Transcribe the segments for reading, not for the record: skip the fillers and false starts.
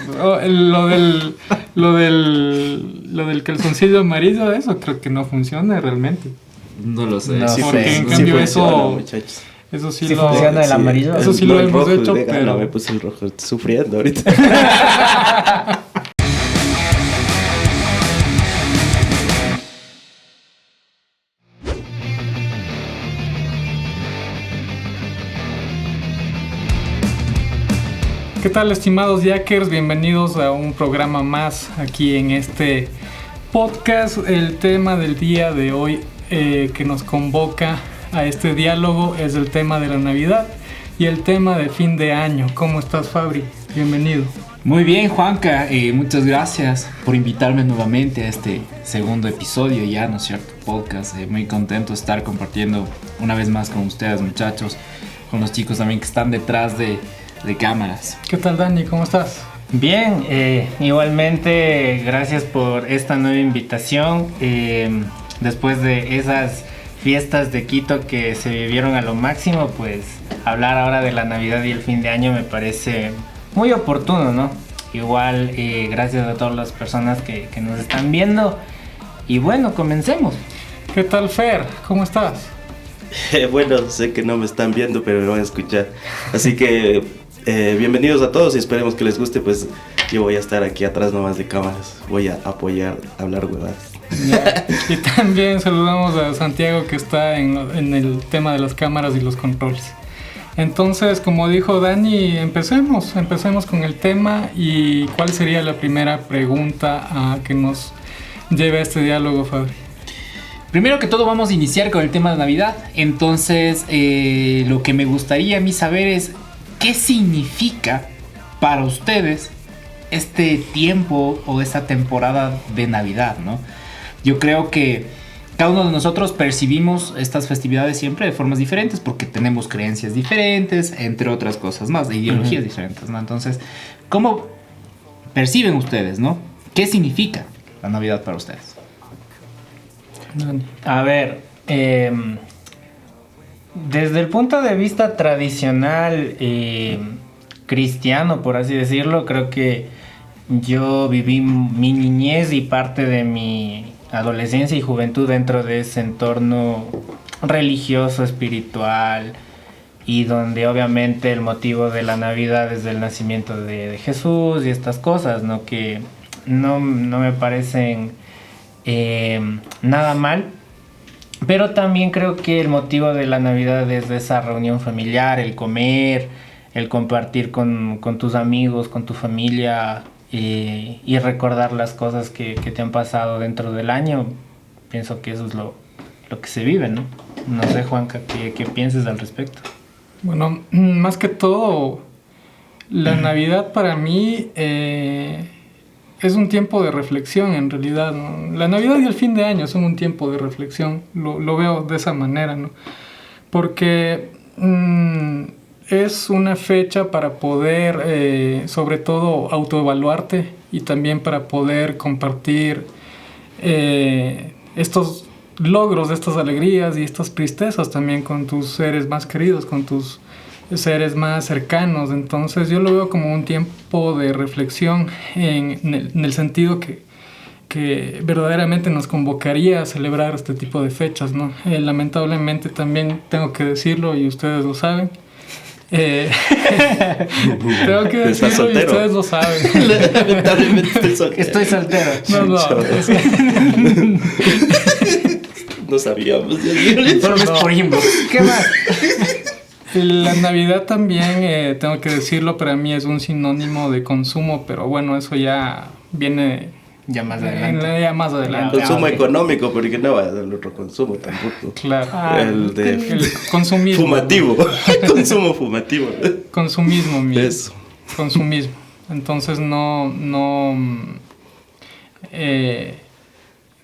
Lo del calzoncillo amarillo, eso creo que no funciona realmente. No lo sé. No Sí, porque sé. en cambio funciona, muchachos. eso sí ¿Sí lo... funciona el amarillo? Eso sí No, lo el hemos rojo, hecho, vegano, pero... me puse el rojo, estoy sufriendo ahorita. ¿Qué tal, estimados Yackers? Bienvenidos a un programa más aquí en este podcast. El tema del día de hoy que nos convoca a este diálogo es el tema de la Navidad y el tema de fin de año. ¿Cómo estás, Fabri? Bienvenido. Muy bien, Juanca, muchas gracias por invitarme nuevamente a este segundo episodio ya, ¿no es cierto? Podcast, muy contento de estar compartiendo una vez más con ustedes, muchachos, con los chicos también que están detrás de cámaras. ¿Qué tal, Dani? ¿Cómo estás? Bien, igualmente gracias por esta nueva invitación. Después de esas fiestas de Quito que se vivieron a lo máximo, pues hablar ahora de la Navidad y el fin de año me parece muy oportuno, ¿no? Igual, gracias a todas las personas que nos están viendo. Y bueno, comencemos. ¿Qué tal, Fer? ¿Cómo estás? Bueno, sé que no me están viendo, pero me van a escuchar. Así que bienvenidos a todos y esperemos que les guste. Pues yo voy a estar aquí atrás nomás de cámaras. Voy a apoyar, a hablar huevadas. Y también saludamos a Santiago, que está en el tema de las cámaras y los controles. Entonces, como dijo Dani, empecemos con el tema. ¿Y cuál sería la primera pregunta que nos lleve a este diálogo, Fabri? Primero que todo vamos a iniciar con el tema de Navidad. Entonces, lo que me gustaría a mí saber es ¿qué significa para ustedes este tiempo o esta temporada de Navidad, ¿no? Yo creo que cada uno de nosotros percibimos estas festividades siempre de formas diferentes porque tenemos creencias diferentes, entre otras cosas más, de ideologías diferentes, ¿no? Entonces, ¿cómo perciben ustedes, ¿no? ¿Qué significa la Navidad para ustedes? Dani. A ver, desde el punto de vista tradicional cristiano, por así decirlo, creo que yo viví mi niñez y parte de mi adolescencia y juventud dentro de ese entorno religioso, espiritual, y donde obviamente el motivo de la Navidad es el nacimiento de Jesús y estas cosas, ¿no? Que no me parecen nada mal. Pero también creo que el motivo de la Navidad es de esa reunión familiar, el comer, el compartir con tus amigos, con tu familia, y recordar las cosas que te han pasado dentro del año. Pienso que eso es lo que se vive, ¿no? No sé, Juanca, ¿qué piensas al respecto? Bueno, más que todo, la Navidad para mí es un tiempo de reflexión en realidad, ¿no? La Navidad y el fin de año son un tiempo de reflexión, lo veo de esa manera, ¿no? Porque es una fecha para poder, sobre todo, autoevaluarte y también para poder compartir estos logros, estas alegrías y estas tristezas también con tus seres más queridos, con tus seres más cercanos. Entonces yo lo veo como un tiempo de reflexión en el sentido que verdaderamente nos convocaría a celebrar este tipo de fechas, ¿no? Lamentablemente también tengo que decirlo y ustedes lo saben. Tengo que decirlo y ustedes lo saben. Lamentablemente Estoy soltero. No. No sabíamos. Solo es por inbox. ¿Qué más? La Navidad también, tengo que decirlo, para mí es un sinónimo de consumo, pero bueno, eso ya viene Ya más adelante. ya más adelante. Consumo ok. económico, porque no va a dar otro consumo tampoco. Claro. El consumismo. fumativo. Consumo fumativo. Consumismo, Eso. consumismo. Entonces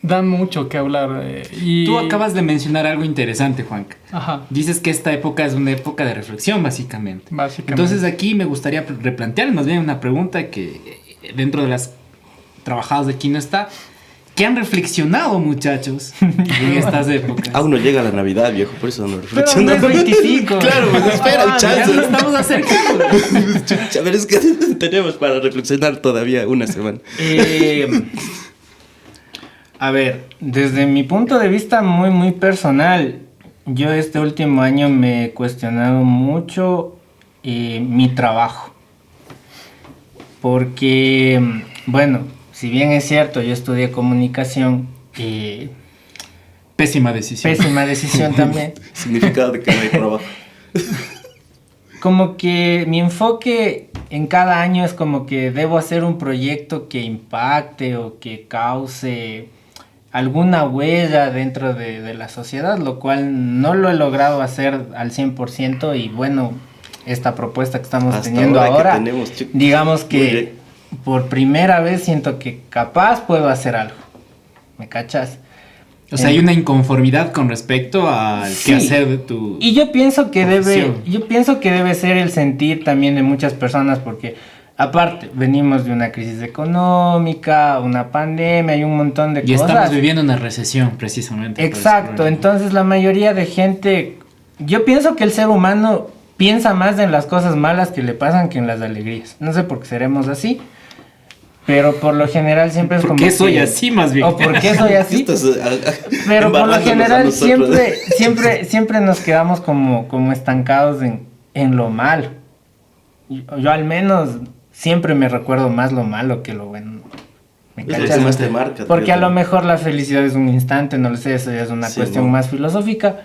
da mucho que hablar. Y... Tú acabas de mencionar algo interesante, Juanca. Ajá, Dices que esta época es una época de reflexión, básicamente. básicamente. Entonces aquí me gustaría replantear más bien una pregunta que dentro de las trabajadas de aquí no está. ¿Qué han reflexionado, muchachos, en estas épocas? Aún no llega la Navidad, viejo, por eso no Pero reflexionamos. no es 25. Claro, pues espera, Ah, Ya chance. nos estamos acercando. Chucha, pero es que tenemos para reflexionar todavía una semana. A ver, desde mi punto de vista muy personal, yo este último año me he cuestionado mucho mi trabajo. Porque, bueno, si bien es cierto, yo estudié comunicación, Pésima decisión. pésima decisión también. Significado de que no hay trabajo. Como que mi enfoque en cada año es como que debo hacer un proyecto que impacte o que cause alguna huella dentro de la sociedad, lo cual no lo he logrado hacer al 100% y bueno, esta propuesta que estamos Hasta teniendo ahora que ahora, tenemos, chico. digamos Muy bien. que por primera vez siento que capaz puedo hacer algo, ¿me cachas? O sea, hay una inconformidad con respecto al Sí. quehacer de tu... Y yo pienso que profesión. yo pienso que debe ser el sentir también de muchas personas porque aparte venimos de una crisis económica, una pandemia y un montón de Y cosas. estamos viviendo una recesión, precisamente. por ese Exacto, problema. entonces la mayoría de gente, yo pienso que el ser humano piensa más en las cosas malas que le pasan que en las alegrías. No sé por qué seremos así, pero por lo general siempre es ¿Por como qué soy que- así, más bien? O por qué soy así. Estás, Pero por lo embarrándonos a general nosotros. siempre nos quedamos como estancados en lo malo. Yo al menos siempre me recuerdo más lo malo que lo bueno. ¿Me Es lo cachas? que más te marca, Porque a creo. lo mejor la felicidad es un instante, no lo sé, eso ya es una Sí, cuestión ¿no? más filosófica.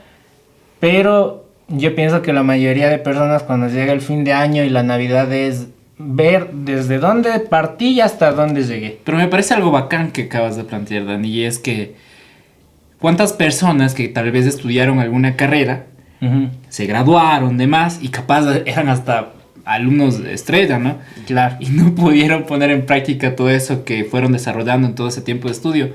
Pero yo pienso que la mayoría de personas cuando llega el fin de año y la Navidad es ver desde dónde partí y hasta dónde llegué. Pero me parece algo bacán que acabas de plantear, Dani, y es que cuántas personas que tal vez estudiaron alguna carrera, Ujú, se graduaron, demás, y capaz eran hasta alumnos de estrella, ¿no? claro. Y no pudieron poner en práctica todo eso que fueron desarrollando en todo ese tiempo de estudio.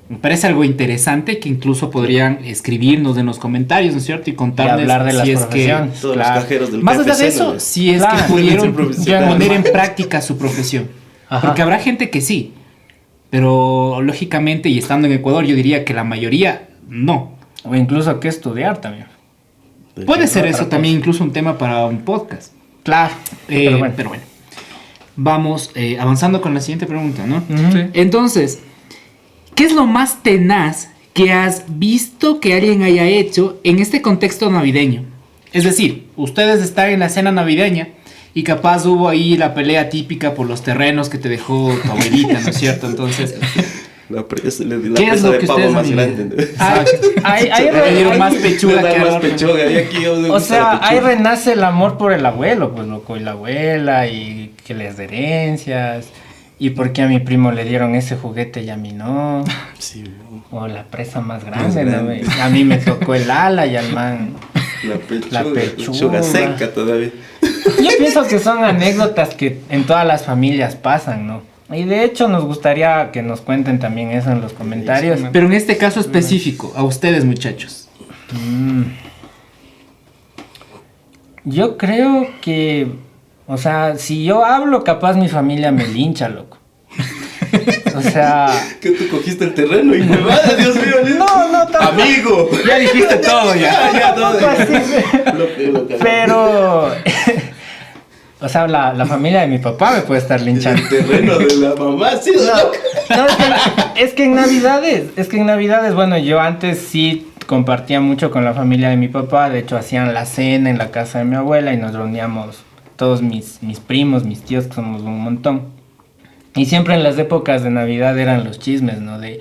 Me parece algo interesante que incluso podrían escribirnos en los comentarios, ¿no es cierto? Y Y contarles hablar de las si es que... profesiones. Todos claro. los cajeros del Más allá de PFC, eso, ¿no? si es Claro. que pudieron Profesional. poner en práctica su profesión. Ajá. Porque habrá gente que sí, pero lógicamente, y estando en Ecuador, yo diría que la mayoría no. O incluso qué estudiar también. Puede ser eso otra también incluso un tema para un podcast. Claro. Pero bueno. Vamos avanzando con la siguiente pregunta, ¿no? Ujú. Sí. Entonces, ¿qué es lo más tenaz que has visto que alguien haya hecho en este contexto navideño? Es decir, ustedes están en la cena navideña y capaz hubo ahí la pelea típica por los terrenos que te dejó tu abuelita, ¿no es cierto? Entonces, La ¿qué presa es de lo que pavo ustedes más han grande. vivido? Hay Le dieron más pechuga Le da que más adorno. pechuga. Y aquí yo me O gusta sea, la ahí pechuga. renace el amor por el abuelo, pues loco, y la abuela, y que les de herencias, y por qué a mi primo le dieron ese juguete y a mí no, Sí, o la presa más Más grande, ¿no? grande. A mí me tocó el ala y al man. la La pechuga. pechuga. Pechuga seca todavía. Yo pienso que son anécdotas que en todas las familias pasan, ¿no? Y de hecho nos gustaría que nos cuenten también eso en los comentarios. Pero en este caso específico, a ustedes, muchachos. Yo creo que, o sea, si yo hablo, capaz mi familia me lincha, loco. O sea, Que tú cogiste el terreno y huevada, Dios mío. no, tampoco. Amigo. Ya dijiste todo, ya. Ya todo. Así, Lo que- pero, o sea, la familia de mi papá me puede estar linchando. El terreno de la mamá, sí, loco. No, es que en Navidades, bueno, yo antes sí compartía mucho con la familia de mi papá, de hecho hacían la cena en la casa de mi abuela y nos reuníamos todos mis primos, mis tíos, que somos un montón. Y siempre en las épocas de Navidad eran los chismes, ¿no? De,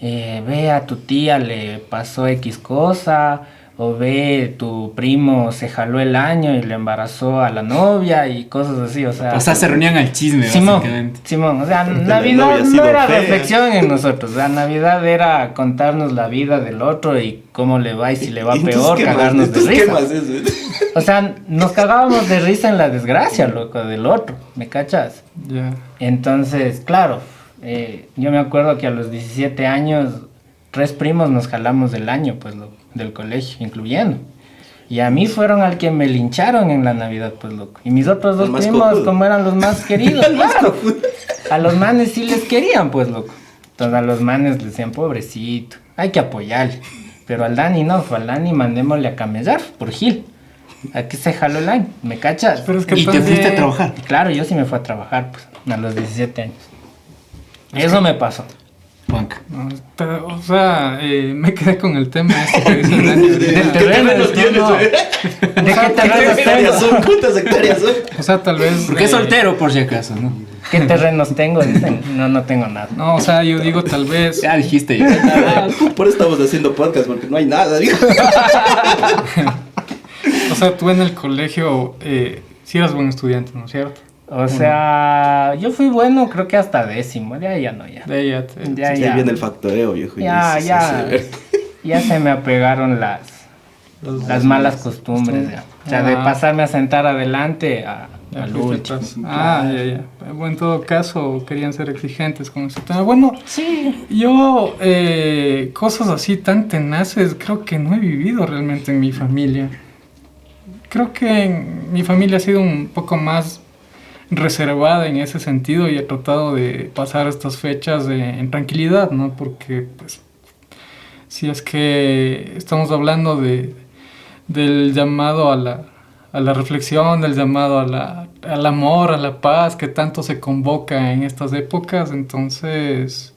ve a tu tía le pasó X cosa, o ve tu primo se jaló el año y le embarazó a la novia y cosas así, o sea... O sea, se reunían al chisme, Simón, básicamente. Simón, o sea, Porque la Navidad novia ha no sido era fea. reflexión en nosotros, o sea, Navidad era contarnos la vida del otro y cómo le va y si le va ¿Y entonces peor, qué más? cagarnos de Entonces, ¿qué risa. más es? O sea, nos cagábamos de risa en la desgracia, loco, del otro, ¿me cachas? Ya. Entonces, claro, yo me acuerdo que a los 17 años, 3 primos nos jalamos del año, pues, del colegio, incluyendo. Y a mí fueron al que me lincharon en la Navidad, pues, loco. Y mis otros dos Al más primos, cojudo. como eran los más queridos, claro. A los manes sí les querían, pues, loco. Entonces a los manes les decían, pobrecito, hay que apoyarle. Pero al Dani no, al Dani mandémosle a camellar por Gil. Aquí se jaló el año, ¿me cachas? Pero es que Y te fuiste a trabajar. Claro, yo sí me fui a trabajar, pues, a los 17 años. Eso me pasó. Juanca. No, o sea, me quedé con el tema este que dice Dani ahorita. Del terreno, ¿de qué terrenos Hectáreas tengo? son, ¿cuántas hectáreas son? O sea, tal vez... Porque es soltero, por si acaso, ¿no? ¿Qué terrenos tengo? Dicen, no tengo nada. No, o sea, yo digo tal vez... Ya dijiste ya. Por eso estamos haciendo podcast, porque no hay nada, digo. O sea, tú en el colegio sí eras buen estudiante, ¿no es cierto? O sea, yo fui bueno, creo que hasta 10º. De ahí ya no, ya. De ahí ya te... Ya, Sí, ahí viene el factoreo, viejo. Ya, ya se me apegaron las malas costumbres. Ya. O sea, de Ah. pasarme a sentar adelante Ya al fuiste último. atrás. Ah, ya. Bueno, en todo caso, querían ser exigentes con ese tema. Bueno, Sí. yo cosas así tan tenaces creo que no he vivido realmente en mi familia. Creo que mi familia ha sido un poco más reservada en ese sentido y he tratado de pasar estas fechas en tranquilidad, ¿no? Porque, pues, si es que estamos hablando del llamado a la reflexión, del llamado al amor, a la paz, que tanto se convoca en estas épocas, entonces,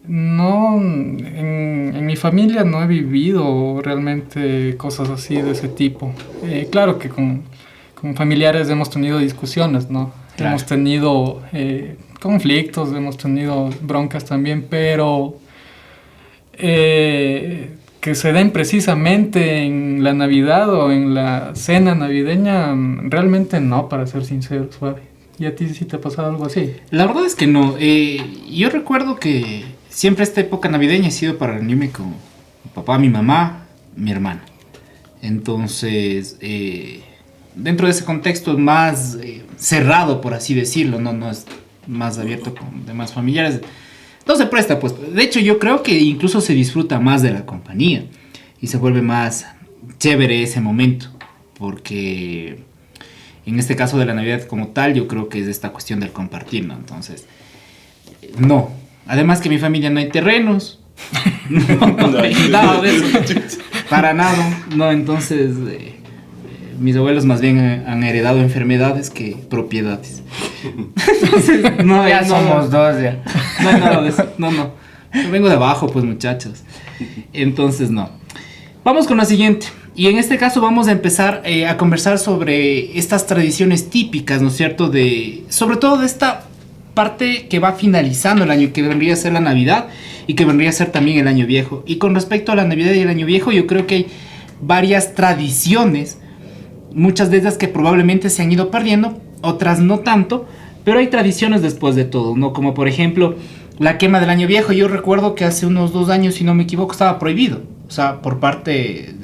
no, en mi familia no he vivido realmente cosas así de ese tipo. Claro que con familiares hemos tenido discusiones, ¿no? Claro. Hemos tenido conflictos, hemos tenido broncas también, pero que se den precisamente en la Navidad o en la cena navideña, realmente no, para ser sincero, suave. ¿Y a ti sí te ha pasado algo así? La verdad es que no. Yo recuerdo que siempre esta época navideña ha sido para reunirme con mi papá, mi mamá, mi hermana. Entonces, dentro de ese contexto más cerrado, por así decirlo, no es más abierto con demás familiares. No se presta, pues. De hecho, yo creo que incluso se disfruta más de la compañía y se vuelve más chévere ese momento, porque en este caso de la Navidad como tal, yo creo que es esta cuestión del compartir, ¿no? Entonces, no. Además que en mi familia no hay terrenos, no hay nada de eso, para nada, no. Entonces, mis abuelos más bien han heredado enfermedades que propiedades. Entonces, no hay Ya nada. somos dos, ya. No hay nada de eso. No. Yo vengo de abajo, pues, muchachos. Entonces, no. Vamos con la siguiente. Y en este caso vamos a empezar a conversar sobre estas tradiciones típicas, ¿no es cierto? Sobre todo de esta parte que va finalizando el año, que vendría a ser la Navidad y que vendría a ser también el Año Viejo. Y con respecto a la Navidad y el Año Viejo, yo creo que hay varias tradiciones, muchas de ellas que probablemente se han ido perdiendo, otras no tanto, pero hay tradiciones después de todo, ¿no? Como por ejemplo, la quema del Año Viejo. Yo recuerdo que hace unos 2 años, si no me equivoco, estaba prohibido. O sea, por parte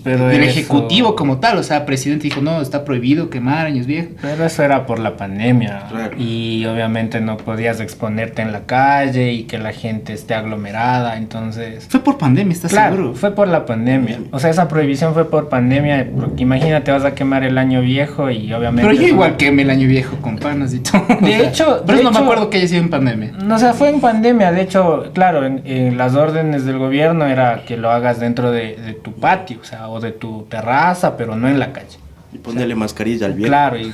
del Ejecutivo como tal. O sea, el presidente dijo, no, está prohibido quemar años viejos. Pero eso era por la pandemia. Claro. Y obviamente no podías exponerte en la calle y que la gente esté aglomerada, entonces... Fue por pandemia, ¿estás Claro, seguro? fue por la pandemia. O sea, esa prohibición fue por pandemia, porque imagínate, vas a quemar el año viejo y obviamente... Pero yo eso- igual quemé el año viejo con panas y todo. De hecho, pero de no me hecho- acuerdo que haya sido en pandemia. No, o sea, fue en pandemia. De hecho, claro, en las órdenes del gobierno era que lo hagas dentro de tu patio, o sea, o de tu terraza, pero no en la calle. Y ponerle mascarilla al viejo. Claro, y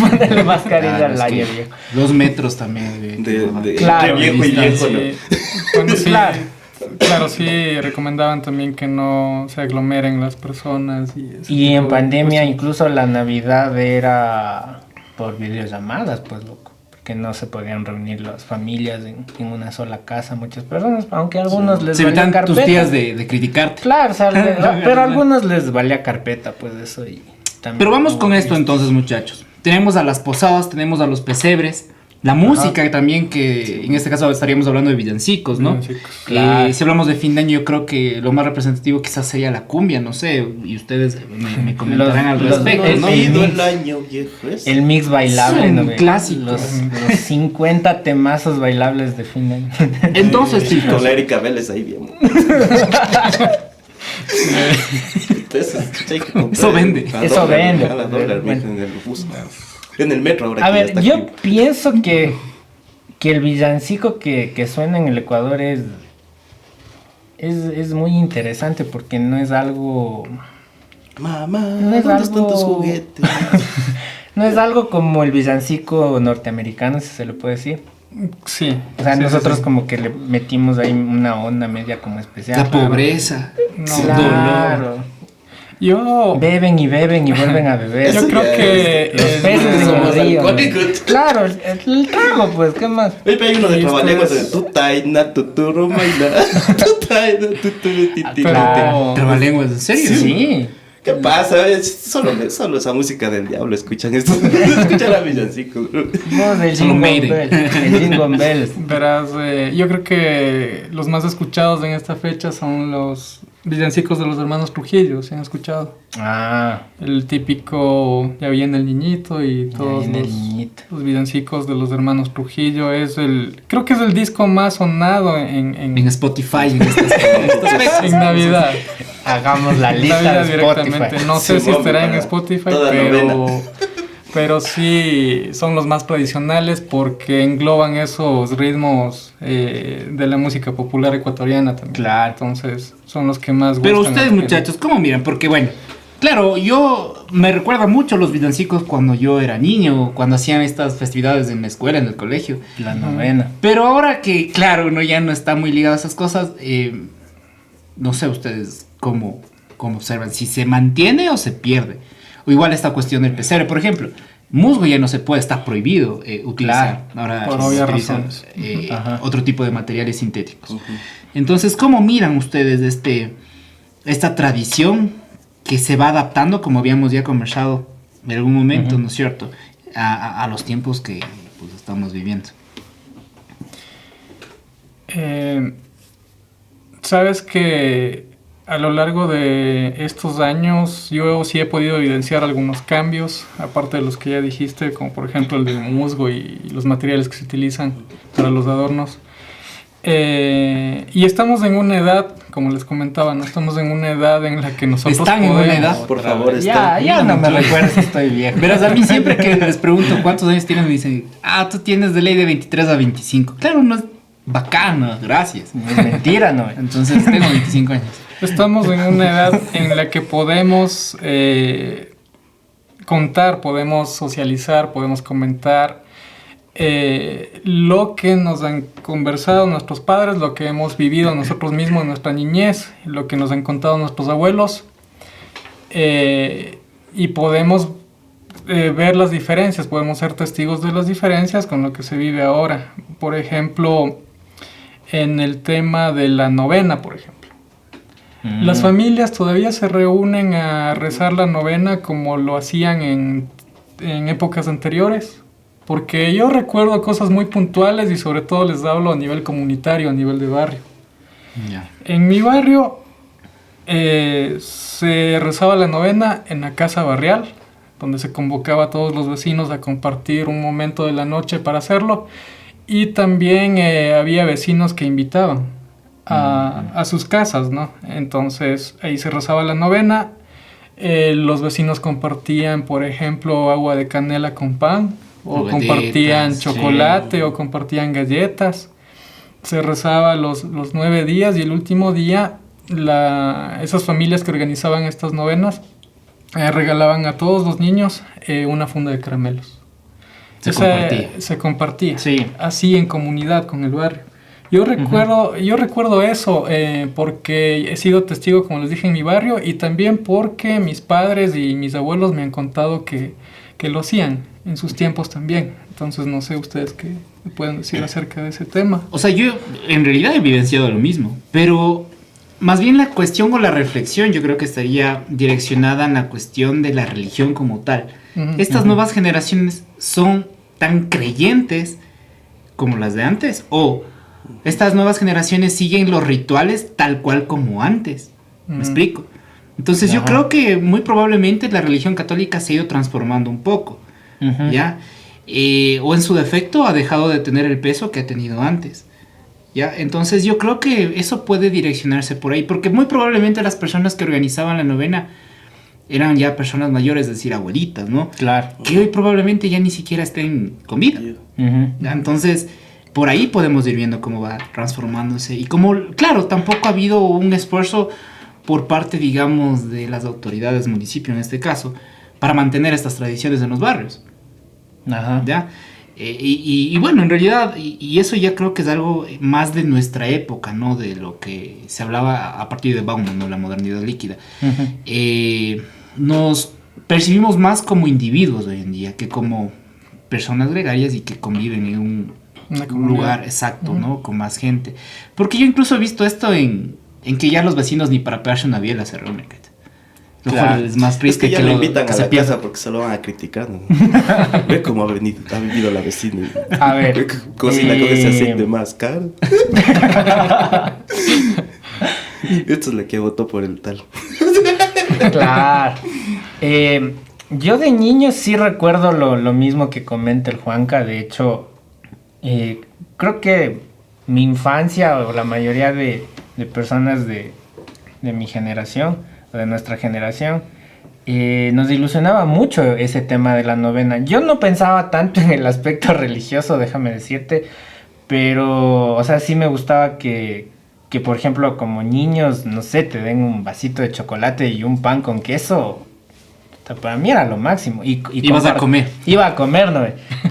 ponerle mascarilla Claro, al es año que viejo. 2 metros también. Claro, entre viejo y viejo, ¿no? Bueno, sí, Claro. claro, sí, recomendaban también que no se aglomeren las personas. Y Y en pandemia incluso la Navidad era por videollamadas, pues loco, porque no se podían reunir las familias en una sola casa, muchas personas, aunque a algunos les Se valía evitan tus carpeta. tías de criticarte. Claro, o sea, pero a algunos les valía carpeta, pues eso y también. Pero vamos con hubo esto entonces, muchachos. Tenemos a las posadas, tenemos a los pesebres, la música también, que en este caso estaríamos hablando de villancicos, ¿no? Villancicos, claro. Si hablamos de fin de año, yo creo que lo más representativo quizás sería la cumbia, no sé, y ustedes me comentarán al los- respecto, el- ¿no? el- Ido el año viejo es. el mix bailable, Es un ¿no? ve? clásico. Los 50 temazos bailables de fin de año. Entonces, chicos, Con la Erika Vélez ahí bien. Entonces, hay que comprar Eso vende. a Eso dólar, vende. a la dólar, Bueno. en el bus. En el metro ahora. A que ya ver, está yo aquí. pienso que que el villancico que suena en el Ecuador es muy interesante porque no es algo... Mamá, No es ¿dónde están algo- tus juguetes? No es algo como el villancico norteamericano, si se le puede decir. Sí. O sea, sí, nosotros sí, sí. como que le metimos ahí una onda media como especial. La pobreza. No. el Claro. dolor. Yo, Beben y beben y vuelven a beber. yo creo que Los peces en el Somos río. alcohólicos. Claro, el trago, pues, ¿qué más? Oye, pero hay uno de Sí, trabalenguas, ustedes- tu taina, tu turumaina, tu taina, tu turutititi. Pero- Trabalenguas, ¿en serio? Sí. ¿Qué pasa? Solo esa música del diablo escuchan esto. Escuchan a villancicos. Vos, el Solo Jingle Maiden. Bell. El Jingle Bells. verás, yo creo que los más escuchados en esta fecha son los villancicos de los hermanos Trujillo, ¿se han escuchado? Ah, El típico Ya viene el niñito y todos viene el los, niñito. los villancicos de los hermanos Trujillo. Creo que es el disco más sonado En Spotify, en estas fechas. en Navidad. Hagamos la En lista Navidad de directamente. Spotify. No sé Sí, si estará en para Spotify, toda pero sí son los más tradicionales porque engloban esos ritmos de la música popular ecuatoriana también. Claro. Entonces son los que más gustan. Pero a la ustedes, gente. muchachos, ¿cómo miran? Porque bueno, claro, yo me recuerda mucho los villancicos cuando yo era niño, cuando hacían estas festividades en la escuela, en el colegio. La novena. Pero ahora que, claro, uno ya no está muy ligado a esas cosas, no sé ustedes cómo observan, si se mantiene o se pierde. O igual esta cuestión del pesebre, por ejemplo, musgo ya no se puede, está prohibido utilizar. Ahora por se obvias utilizan, razones. Ajá. otro tipo de materiales sintéticos. Entonces, ¿cómo miran ustedes esta tradición que se va adaptando, como habíamos ya conversado en algún momento, ¿no es cierto? A los tiempos que pues, estamos viviendo. Sabes que a lo largo de estos años yo sí he podido evidenciar algunos cambios, aparte de los que ya dijiste, como por ejemplo el del musgo y los materiales que se utilizan para los adornos. Y estamos en una edad, como les comentaba, no estamos en una edad en la que nosotros ¿Están en una edad? Por favor, Ya, ya no me recuerdes que estoy viejo. Verás, a mí siempre que les pregunto cuántos años tienes, me dicen, tú tienes de ley de 23 a 25. Claro, no es bacano, gracias. Es mentira, ¿no? Entonces tengo 25 años. Estamos en una edad en la que podemos contar, podemos socializar, podemos comentar lo que nos han conversado nuestros padres, lo que hemos vivido nosotros mismos en nuestra niñez, lo que nos han contado nuestros abuelos, y podemos ver las diferencias, podemos ser testigos de las diferencias con lo que se vive ahora. Por ejemplo, en el tema de la novena, por ejemplo. Las familias todavía se reúnen a rezar la novena como lo hacían en épocas anteriores. Porque yo recuerdo cosas muy puntuales y sobre todo les hablo a nivel comunitario, a nivel de barrio. Ya. En mi barrio se rezaba la novena en la casa barrial, donde se convocaba a todos los vecinos a compartir un momento de la noche para hacerlo. Y también había vecinos que invitaban a sus casas, ¿no? Entonces ahí se rezaba la novena. Los vecinos compartían, por ejemplo, agua de canela con pan, o Galletas, compartían sí. chocolate, o compartían galletas. Se rezaba los 9 días y el último día esas familias que organizaban estas novenas regalaban a todos los niños una funda de caramelos. Se compartía. Sí. Así en comunidad con el barrio. Yo recuerdo eso porque he sido testigo, como les dije, en mi barrio, y también porque mis padres y mis abuelos me han contado que lo hacían en sus tiempos también. Entonces no sé ustedes qué me pueden decir acerca de ese tema. O sea, yo en realidad he evidenciado lo mismo, pero más bien la cuestión o la reflexión yo creo que estaría direccionada en la cuestión de la religión como tal. Estas nuevas generaciones son tan creyentes como las de antes, o estas nuevas generaciones siguen los rituales tal cual como antes. ¿Me explico? Entonces yo creo que muy probablemente la religión católica se ha ido transformando un poco, ¿ya? O en su defecto ha dejado de tener el peso que ha tenido antes, ¿ya? Entonces yo creo que eso puede direccionarse por ahí, porque muy probablemente las personas que organizaban la novena eran ya personas mayores, es decir, abuelitas, ¿no? Claro. Que hoy probablemente ya ni siquiera estén con vida. ¿Ya? Entonces, por ahí podemos ir viendo cómo va transformándose. Y como, claro, tampoco ha habido un esfuerzo por parte, digamos, de las autoridades, municipio en este caso, para mantener estas tradiciones en los barrios. Ajá. ¿Ya? Y bueno, en realidad, y eso ya creo que es algo más de nuestra época, ¿no? De lo que se hablaba a partir de Bauman, ¿no? La modernidad líquida. Uh-huh. Nos percibimos más como individuos hoy en día que como personas gregarias y que conviven en un lugar exacto, ¿no? Con más gente. Porque yo incluso he visto esto en que ya los vecinos ni para pegarse una biela se reúnen. Lo cual es más triste es que ya lo invitan que a se la pierda. casa porque se lo van a criticar, ¿no? Ve cómo ha vivido la vecina. A ver, Cocina con ese aceite más caro. Esto es la que votó por el tal. Claro. Yo de niño sí recuerdo lo mismo que comenta el Juanca. De hecho, creo que mi infancia o la mayoría de personas de mi generación, o de nuestra generación, nos ilusionaba mucho ese tema de la novena. Yo no pensaba tanto en el aspecto religioso, déjame decirte, pero, o sea, sí me gustaba que por ejemplo, como niños, no sé, te den un vasito de chocolate y un pan con queso. Para mí era lo máximo. Ibas a comer. Iba a comer, ¿no?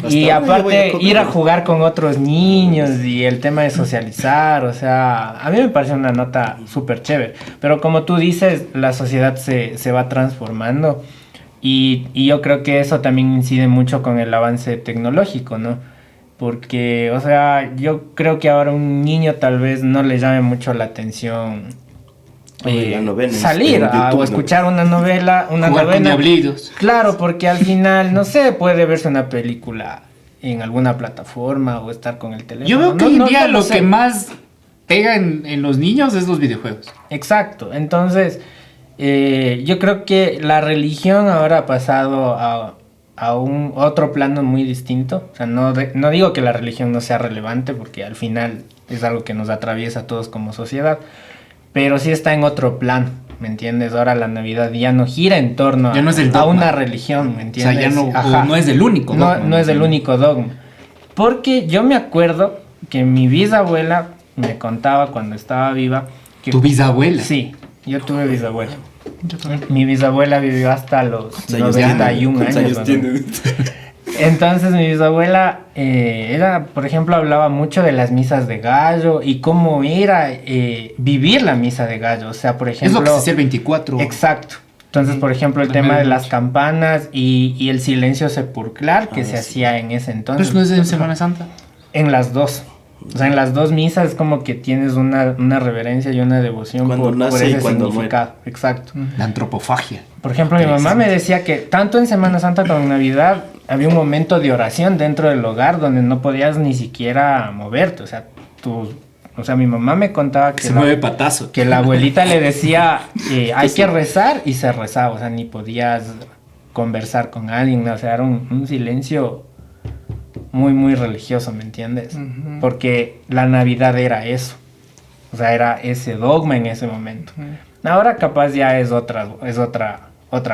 Y aparte ir a jugar con otros niños y el tema de socializar, o sea, a mí me parece una nota súper chévere. Pero como tú dices, la sociedad se va transformando y yo creo que eso también incide mucho con el avance tecnológico, ¿no? Porque, o sea, yo creo que ahora un niño tal vez no le llame mucho la atención salir o escuchar una novela, jugar con diablitos. Claro, porque al final, no sé, puede verse una película en alguna plataforma o estar con el teléfono. Yo veo que hoy en día lo que más pega en los niños es los videojuegos. Exacto, entonces yo creo que la religión ahora ha pasado a un otro plano muy distinto. O sea, no digo que la religión no sea relevante, porque al final es algo que nos atraviesa a todos como sociedad, pero sí está en otro plano, ¿me entiendes? Ahora la Navidad ya no gira en torno a una religión, ¿me entiendes? O sea, ya no es el único dogma. No es el único dogma. Porque yo me acuerdo que mi bisabuela me contaba cuando estaba viva que... ¿Tu bisabuela? Sí, yo tuve bisabuela. Mi bisabuela vivió hasta los 91 años. Entonces mi bisabuela, ella, por ejemplo, hablaba mucho de las misas de gallo y cómo era vivir la misa de gallo. O sea, por ejemplo... Es lo que se hacía el 24. Exacto. Entonces, por ejemplo, el tema de las campanas y el silencio sepulcral que se hacía en ese entonces. ¿Pero no es en Semana Santa? En las dos. O sea, en las dos misas es como que tienes una reverencia y una devoción cuando nace por ese y cuando significado. Muere. Exacto. La antropofagia. Por ejemplo, mi mamá me decía que tanto en Semana Santa como en Navidad había un momento de oración dentro del hogar donde no podías ni siquiera moverte. O sea, mi mamá me contaba que se mueve patazo. Que la abuelita le decía hay que rezar y se rezaba. O sea, ni podías conversar con alguien. O sea, era un silencio muy, muy religioso, ¿me entiendes? Uh-huh. Porque la Navidad era eso. O sea, era ese dogma en ese momento. Uh-huh. Ahora capaz ya es otra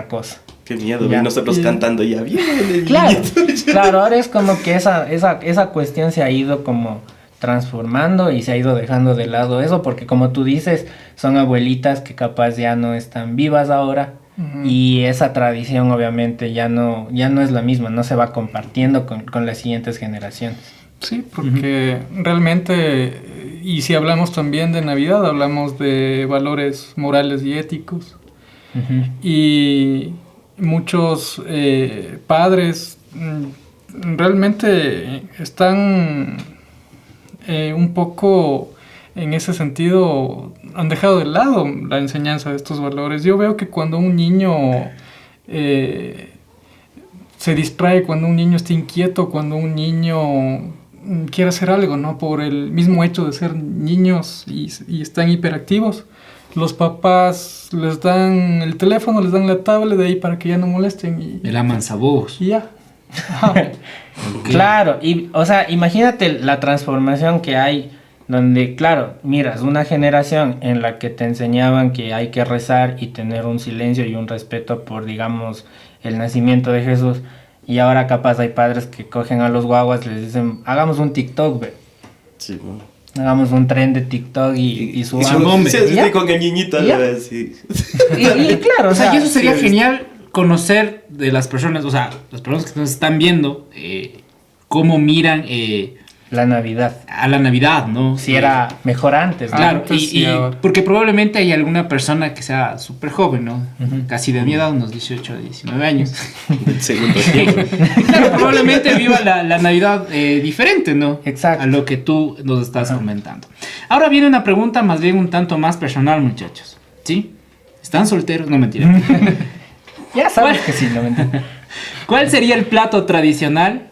cosa. Qué miedo, y nosotros cantando ya bien. Claro, ahora es como que esa cuestión se ha ido como transformando y se ha ido dejando de lado eso, porque como tú dices, son abuelitas que capaz ya no están vivas ahora. Uh-huh. Y esa tradición obviamente ya no es la misma, no se va compartiendo con las siguientes generaciones. Sí, porque realmente, y si hablamos también de Navidad, hablamos de valores morales y éticos. Uh-huh. Y muchos padres realmente están un poco en ese sentido, han dejado de lado la enseñanza de estos valores. Yo veo que cuando un niño se distrae, cuando un niño está inquieto, cuando un niño quiere hacer algo, ¿no? Por el mismo hecho de ser niños y están hiperactivos, los papás les dan el teléfono, les dan la tablet de ahí para que ya no molesten. El amansabos. Y ya. Okay. Claro, y o sea, imagínate la transformación que hay, donde, claro, miras una generación en la que te enseñaban que hay que rezar y tener un silencio y un respeto por, digamos, el nacimiento de Jesús, y ahora capaz hay padres que cogen a los guaguas y les dicen, hagamos un TikTok, ve. Sí, bueno. Hagamos un tren de TikTok y Y subamos. hombre. sí, ¿Ya? sí, con el niñito, ¿Ya? sí. Y claro, O sea, y eso sería sí, genial conocer de las personas, o sea, las personas que nos están viendo, cómo miran la Navidad. a la Navidad, ¿no? Si era mejor antes, ¿no? Claro, Antes y y ahora. porque probablemente hay alguna persona que sea súper joven, ¿no? Casi de mi edad, unos 18, 19 años. Del segundo tiempo. Claro, probablemente viva la Navidad diferente, ¿no? Exacto. A lo que tú nos estás comentando. Ahora viene una pregunta más bien un tanto más personal, muchachos. ¿Sí? ¿Están solteros? No, mentira. Ya sabes ¿Cuál? que sí, no mentira. ¿Cuál sería el plato tradicional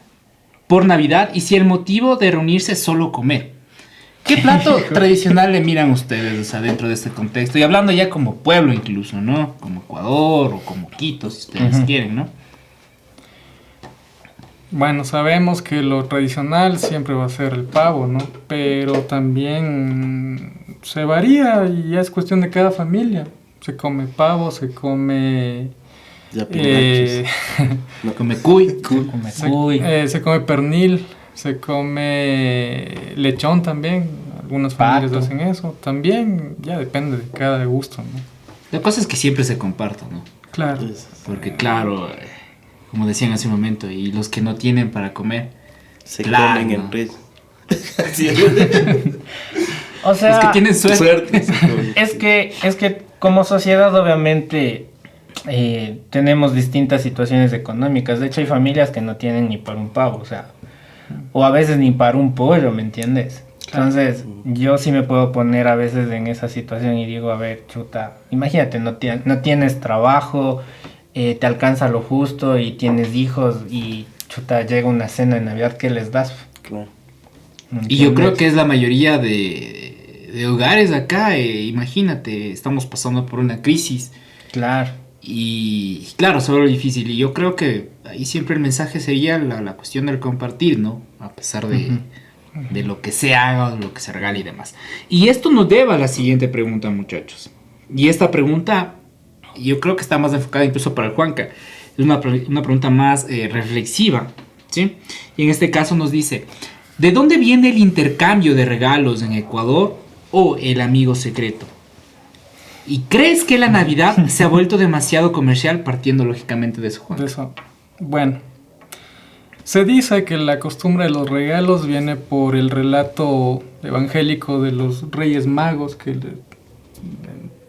por Navidad y si el motivo de reunirse es solo comer? ¿Qué plato tradicional le miran ustedes, o sea, dentro de este contexto? Y hablando ya como pueblo incluso, ¿no? Como Ecuador o como Quito, si ustedes quieren, ¿no? Bueno, sabemos que lo tradicional siempre va a ser el pavo, ¿no? Pero también se varía y ya es cuestión de cada familia. Se come pavo, se come... Ya eh, pinachos. Come cuy. Uy, se come pernil, se come lechón también. Algunas familias Pato. hacen eso. También ya depende de cada gusto, ¿no? La cosa es que siempre se comparta, ¿no? Claro. Porque claro, como decían hace un momento, y los que no tienen para comer, Se Claro. comen en red. Sí, o sea, los que tienen suerte. suerte. se comen. es que como sociedad obviamente tenemos distintas situaciones económicas. De hecho hay familias que no tienen ni para un pavo, o sea, o a veces ni para un pollo, ¿me entiendes? Entonces yo sí me puedo poner a veces en esa situación y digo, a ver, chuta, imagínate, no tienes trabajo, te alcanza lo justo y tienes hijos y chuta, llega una cena de Navidad, ¿qué les das? Claro. ¿Me Y yo creo entiendes? que es la mayoría de hogares acá, imagínate, estamos pasando por una crisis. Claro. Y claro, se vuelve difícil. Y yo creo que ahí siempre el mensaje sería la cuestión del compartir, ¿no? A pesar de lo que se haga, o lo que se regale y demás. Y esto nos lleva a la siguiente pregunta, muchachos. Y esta pregunta, yo creo que está más enfocada incluso para el Juanca. Es una pregunta más reflexiva, ¿sí? Y en este caso nos dice, ¿de dónde viene el intercambio de regalos en Ecuador o el amigo secreto? ¿Y crees que la Navidad se ha vuelto demasiado comercial partiendo lógicamente de eso, Juan? De eso. Bueno, se dice que la costumbre de los regalos viene por el relato evangélico de los Reyes Magos que le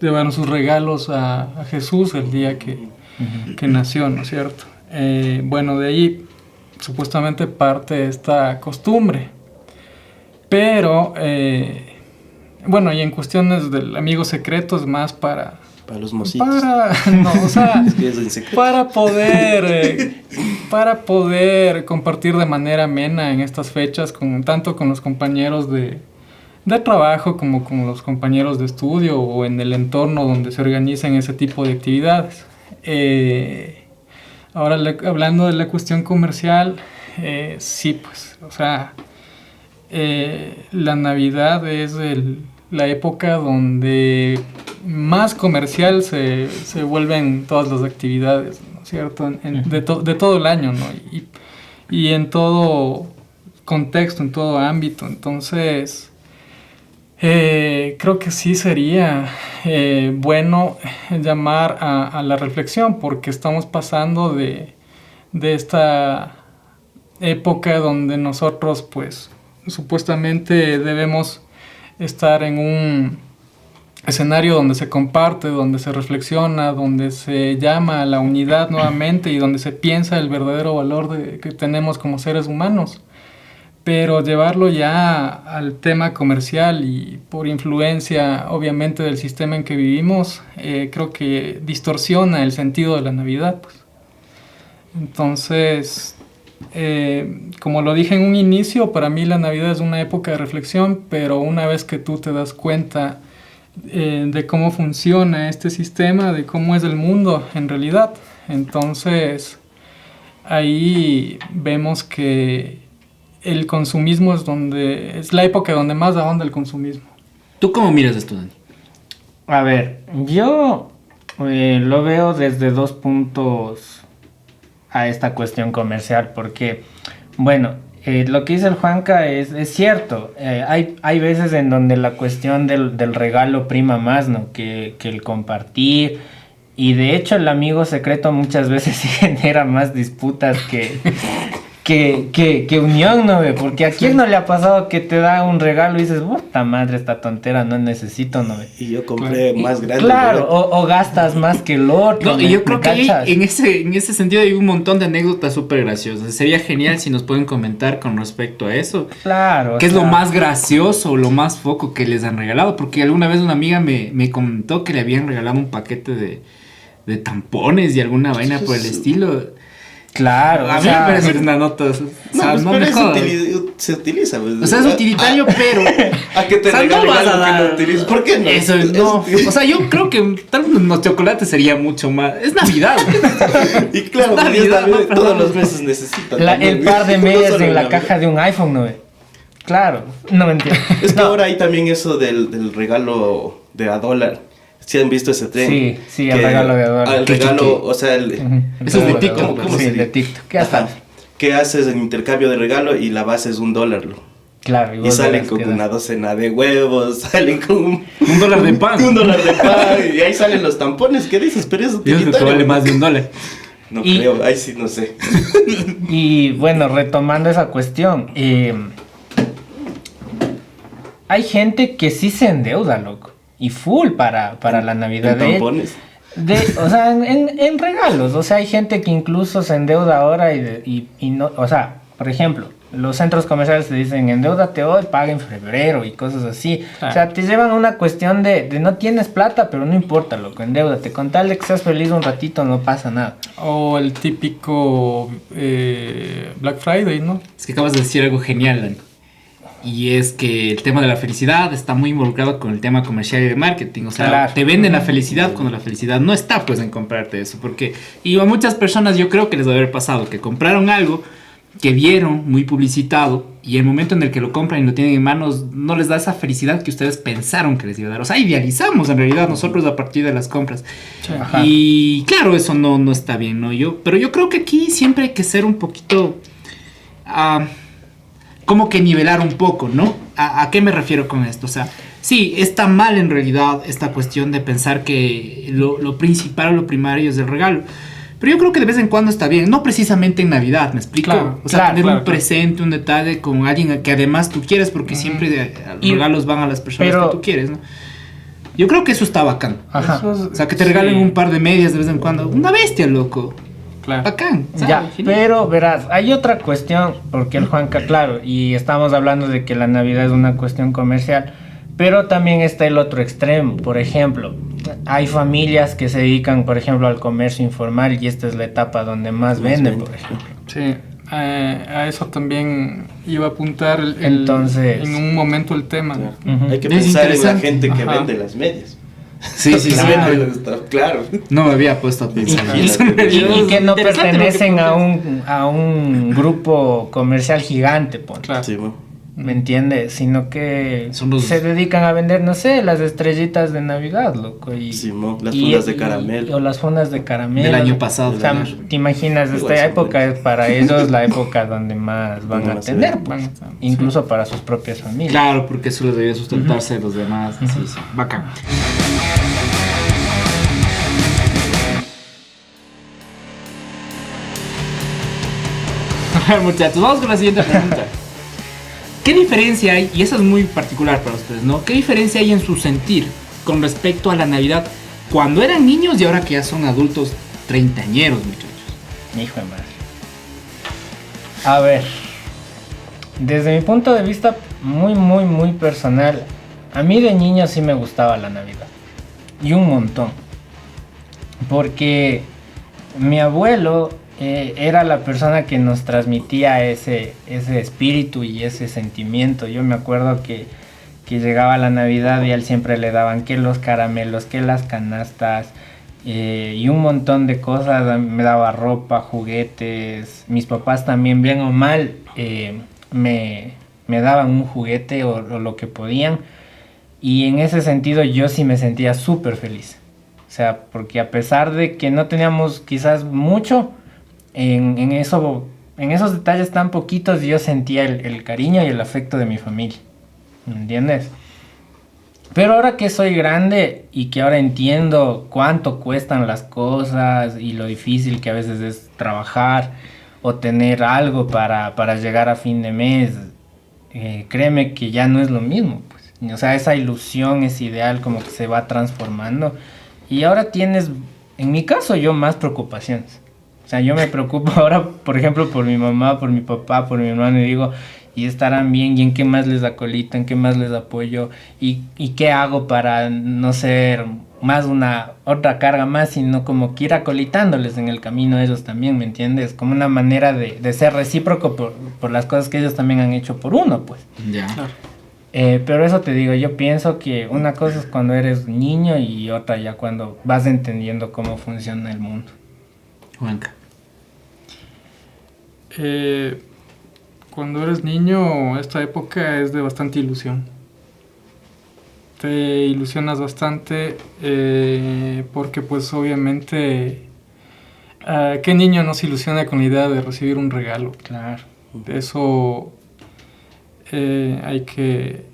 llevaron sus regalos a Jesús el día que nació, ¿no es cierto? Bueno, de ahí supuestamente parte esta costumbre. Pero, bueno, y en cuestiones del amigo secreto es más para los mocitos. no, o sea, Es que es en secreto. para poder compartir de manera amena en estas fechas, tanto con los compañeros de trabajo como con los compañeros de estudio o en el entorno donde se organizan ese tipo de actividades. Ahora, hablando de la cuestión comercial, sí, pues, o sea, la Navidad es la época donde más comercial se vuelven todas las actividades, ¿no es cierto? De todo el año, ¿no? Y en todo contexto, en todo ámbito. Entonces, creo que sí sería bueno llamar a la reflexión, porque estamos pasando de esta época donde nosotros, pues, supuestamente debemos estar en un escenario donde se comparte, donde se reflexiona, donde se llama a la unidad nuevamente y donde se piensa el verdadero valor que tenemos como seres humanos. Pero llevarlo ya al tema comercial y por influencia obviamente del sistema en que vivimos, creo que distorsiona el sentido de la Navidad, pues. Entonces, como lo dije en un inicio, para mí la Navidad es una época de reflexión, pero una vez que tú te das cuenta de cómo funciona este sistema, de cómo es el mundo en realidad, entonces ahí vemos que el consumismo es la época donde más ahonda el consumismo. ¿Tú cómo miras esto, Dani? A ver, yo lo veo desde dos puntos a esta cuestión comercial, porque, bueno, lo que dice el Juanca es cierto. Hay veces en donde la cuestión del regalo prima más, ¿no? Que el compartir. Y de hecho el amigo secreto muchas veces sí genera más disputas que unión, ¿no? Porque a quién no le ha pasado que te da un regalo y dices, puta madre, esta tontera no necesito, ¿no? Y yo compré más grande. Claro, o gastas más que el otro. No, y yo creo que en ese sentido hay un montón de anécdotas súper graciosas. Sería genial si nos pueden comentar con respecto a eso. Claro. ¿Qué es lo más gracioso o lo más foco que les han regalado? Porque alguna vez una amiga me comentó que le habían regalado un paquete de tampones y alguna vaina por el estilo. Claro. A mí me parece una nota. O sea, No, pues, pero se utiliza. Pues, o sea, es utilitario, pero. ¿A qué te o sea, regalen no vas a algo que dar. no utilizas? ¿Por qué no? Eso no. O sea, yo creo que tal vez unos chocolates sería mucho más. Es Navidad. Y claro, Es Navidad, Navidad, no, todos perdón. los meses necesitan. El también. par de No medias solo en la Navidad. caja de un iPhone, ¿no? Claro, no me entiendo. Es que ahora hay también eso del regalo de a dólar. ¿Sí han visto ese tren? Sí, el regalo de a dólar. El regalo, o sea, Eso es de TikTok. ¿Cómo Sí, se de dice? TikTok. ¿Qué hasta? Ajá. ¿Qué haces en intercambio de regalo y la base es $1? Claro, Y vos salen verás con que una docena de huevos, salen con $1 de pan. $1 de pan, y ahí salen los tampones. ¿Qué dices? Pero es Yo creo que utilitario. vale más de $1. No Y- creo, ahí sí no sé. Y bueno, retomando esa cuestión, hay gente que sí se endeuda, loco. Y full para la Navidad. ¿En tampones? O sea, en regalos. O sea, hay gente que incluso se endeuda ahora y no. O sea, por ejemplo, los centros comerciales te dicen endeúdate hoy, paga en febrero y cosas así. Claro. O sea, te llevan a una cuestión de no tienes plata, pero no importa, loco, endeúdate. Con tal de que seas feliz un ratito, no pasa nada. O el típico Black Friday, ¿no? Es que acabas de decir algo genial, Dani. Y es que el tema de la felicidad está muy involucrado con el tema comercial y de marketing. O sea, Claro. te venden la felicidad cuando la felicidad no está pues en comprarte eso. Porque, y a muchas personas yo creo que les debe haber pasado que compraron algo que vieron muy publicitado y el momento en el que lo compran y lo tienen en manos no les da esa felicidad que ustedes pensaron que les iba a dar. O sea, idealizamos en realidad nosotros a partir de las compras. Ajá. Y claro, eso no está bien, ¿no? Pero yo creo que aquí siempre hay que ser un poquito... como que nivelar un poco, ¿no? ¿A qué me refiero con esto? O sea, sí, está mal en realidad esta cuestión de pensar que lo principal o lo primario es el regalo. Pero yo creo que de vez en cuando está bien, no precisamente en Navidad, ¿me explico? Claro, o sea, claro, tener claro, un presente, un detalle con alguien que además tú quieres, porque siempre los Y- regalos van a las personas pero- que tú quieres, ¿no? Yo creo que eso está bacán. Ajá. Eso es- O sea, que te regalen sí, un par de medias de vez en cuando. Una bestia, loco. Claro. Bacán. ¿sabes? Ya, Genial. pero verás, hay otra cuestión, porque el Juanca, claro, y estamos hablando de que la Navidad es una cuestión comercial, pero también está el otro extremo. Por ejemplo, hay familias que se dedican, por ejemplo, al comercio informal y esta es la etapa donde más venden, por ejemplo. Sí, a eso también iba a apuntar Entonces- en un momento el tema. Ujú. Hay que Es pensar en la interesante. gente que Ajá. vende las medias. Sí, sí, sí. Que vende claro. No me había puesto a pensar en eso. Y que no Interesante lo que pertenecen planteas. a un grupo comercial gigante, pon. Claro. Sí, mo. ¿Me entiendes? Sino que Son los- se dedican a vender, no sé, las estrellitas de Navidad, loco. Y, Sí, mo. Las fundas de caramelo. o las fundas de caramelo. Del año pasado. O sea, Del año. te imaginas, Igual esta son época buenas. es para ellos la época donde más van a Más se tener, ven. pues, incluso para sus propias familias. Claro, porque eso les debía sustentarse a los demás. Sí, sí. Bacán. A ver, muchachos, vamos con la siguiente pregunta. ¿Qué diferencia hay, y eso es muy particular para ustedes, ¿no? ¿Qué diferencia hay en su sentir con respecto a la Navidad cuando eran niños y ahora que ya son adultos treintañeros, muchachos? Hijo de madre. A ver, desde mi punto de vista muy personal, a mí de niño sí me gustaba la Navidad. Y un montón. Porque mi abuelo era la persona que nos transmitía ese espíritu y ese sentimiento. Yo me acuerdo que llegaba la Navidad y a él siempre le daban que los caramelos, que las canastas y un montón de cosas. Me daba ropa, juguetes. Mis papás también, bien o mal, me daban un juguete o lo que podían. Y en ese sentido yo sí me sentía súper feliz. O sea, porque a pesar de que no teníamos quizás mucho, en eso en esos detalles tan poquitos yo sentía el cariño y el afecto de mi familia. ¿Me entiendes? Pero ahora que soy grande y que ahora entiendo cuánto cuestan las cosas y lo difícil que a veces es trabajar o tener algo para llegar a fin de mes, créeme que ya no es lo mismo, pues. O sea, esa ilusión, ese ideal como que se va transformando. Y ahora tienes, en mi caso yo, más preocupaciones. O sea, yo me preocupo ahora, por ejemplo, por mi mamá, por mi papá, por mi hermano, y digo, ¿y estarán bien? ¿Y en qué más les acolito? ¿En qué más les apoyo? ¿Y qué hago para no ser más otra carga más, sino como que ir acolitándoles en el camino a ellos también, ¿me entiendes? Como una manera de ser recíproco por las cosas que ellos también han hecho por uno, pues. Ya. Claro. Pero eso te digo, yo pienso que una cosa es cuando eres niño y otra ya cuando vas entendiendo cómo funciona el mundo. Juanca. Cuando eres niño, esta época es de bastante ilusión. Te ilusionas bastante porque pues obviamente ¿qué niño no se ilusiona con la idea de recibir un regalo? Claro. Eso hay que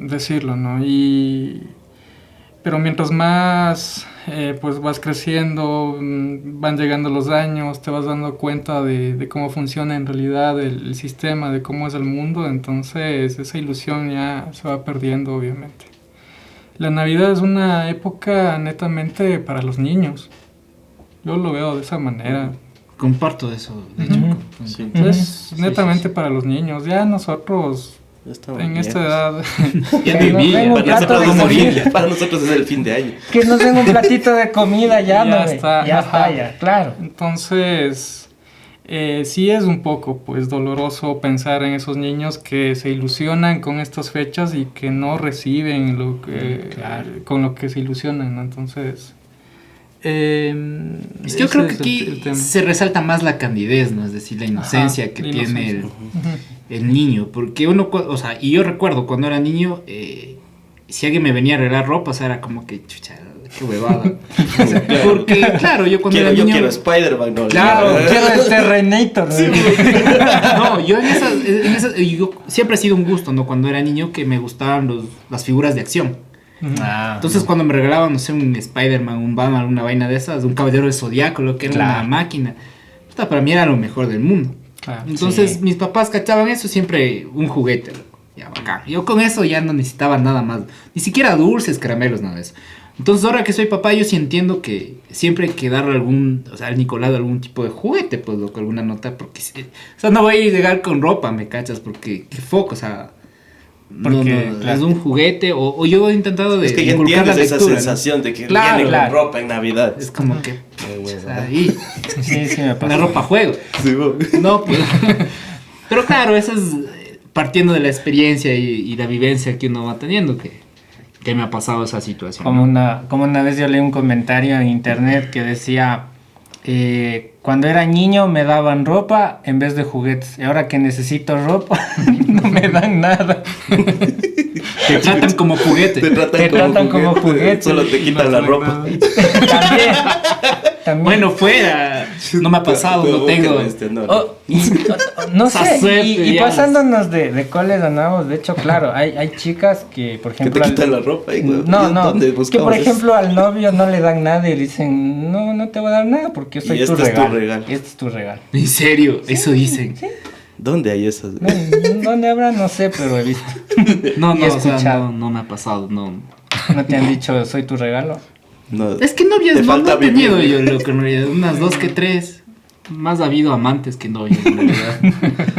decirlo, ¿no? Pero mientras más pues vas creciendo, van llegando los años, te vas dando cuenta de cómo funciona en realidad el sistema, de cómo es el mundo, entonces esa ilusión ya se va perdiendo, obviamente. La Navidad es una época netamente para los niños. Yo lo veo de esa manera. Comparto eso, de hecho. Sí. Es netamente para los niños. Ya nosotros, Estamos en viejos. esta edad, Ya Que nos viví, den ya un Para plato nosotros, de es el comida. fin, para nosotros es el fin de año. Que nos den un platito de comida ya, Ya no, está, ya ajá. está, ya, claro. entonces sí es un poco pues doloroso pensar en esos niños que se ilusionan con estas fechas y que no reciben lo que con lo que se ilusionan, ¿no? Entonces Es que yo ese creo que es aquí el tema. se resalta más la candidez, ¿no? Es decir, la inocencia Ajá, que la tiene inocencia. el niño. Porque uno, o sea, y yo recuerdo cuando era niño, si alguien me venía a arreglar ropa, o sea, era como que, chucha, qué huevada. O sea, porque, claro, yo cuando era Yo niño... quiero Spider-Man, ¿no? Claro, Quiero el Terrenator. No, yo yo siempre ha sido un gusto, ¿no? Cuando era niño que me gustaban las figuras de acción. Entonces cuando me regalaban, no sé, un Spider-Man, un Batman, una vaina de esas, un Caballero del Zodiaco, lo que era una máquina, puta, para mí era lo mejor del mundo. Claro. Entonces mis papás cachaban eso, siempre un juguete, loco, ya bacán. Yo con eso ya no necesitaba nada más, ni siquiera dulces, caramelos, nada de eso. Entonces ahora que soy papá, yo sí entiendo que siempre hay que darle o sea, al Nicolás algún tipo de juguete, pues, loco, alguna nota, porque, o sea, no voy a ir a llegar con ropa, me cachas, porque, qué foco, o sea... Porque, no, claro. es un juguete, o yo he intentado de Es que ya inculcar entiendes la esa lectura, ¿no? sensación de que Claro, viene claro. con ropa en Navidad. Es como que, o sea, ahí, Sí, sí, me una pasa. ropa a juego. Sí, bo. No, pues. Pero claro, eso es partiendo de la experiencia y la vivencia que uno va teniendo, que me ha pasado esa situación. Como ¿no? una vez yo leí un comentario en internet que decía, cuando era niño me daban ropa en vez de juguetes. Y ahora que necesito ropa, no me dan nada. Te tratan como juguete. Te tratan como juguete. Solo te quitan la ropa. También. Bueno, fuera. No me ha pasado, no tengo. Oh, no Esa sé, suerte, y ya. pasándonos de cuáles andamos, de hecho, claro, hay chicas que, por Que ejemplo... te quitan la ropa. No, ¿Dónde es que buscamos por eso? ejemplo al novio no le dan nada y le dicen, no te voy a dar nada porque yo soy Y tu este es tu regalo. regalo. Este es tu regalo. En serio, eso dicen. Sí. ¿Dónde hay esas? No, ¿dónde habrá? No sé, pero he visto. No, Y no, he o sea, escuchado. no me ha pasado, no. ¿No te han dicho soy tu regalo? No. Es que novias Te no falta he tenido vivir. yo, loco, en realidad. Unas 2 que 3. Más ha habido amantes que novios, en realidad.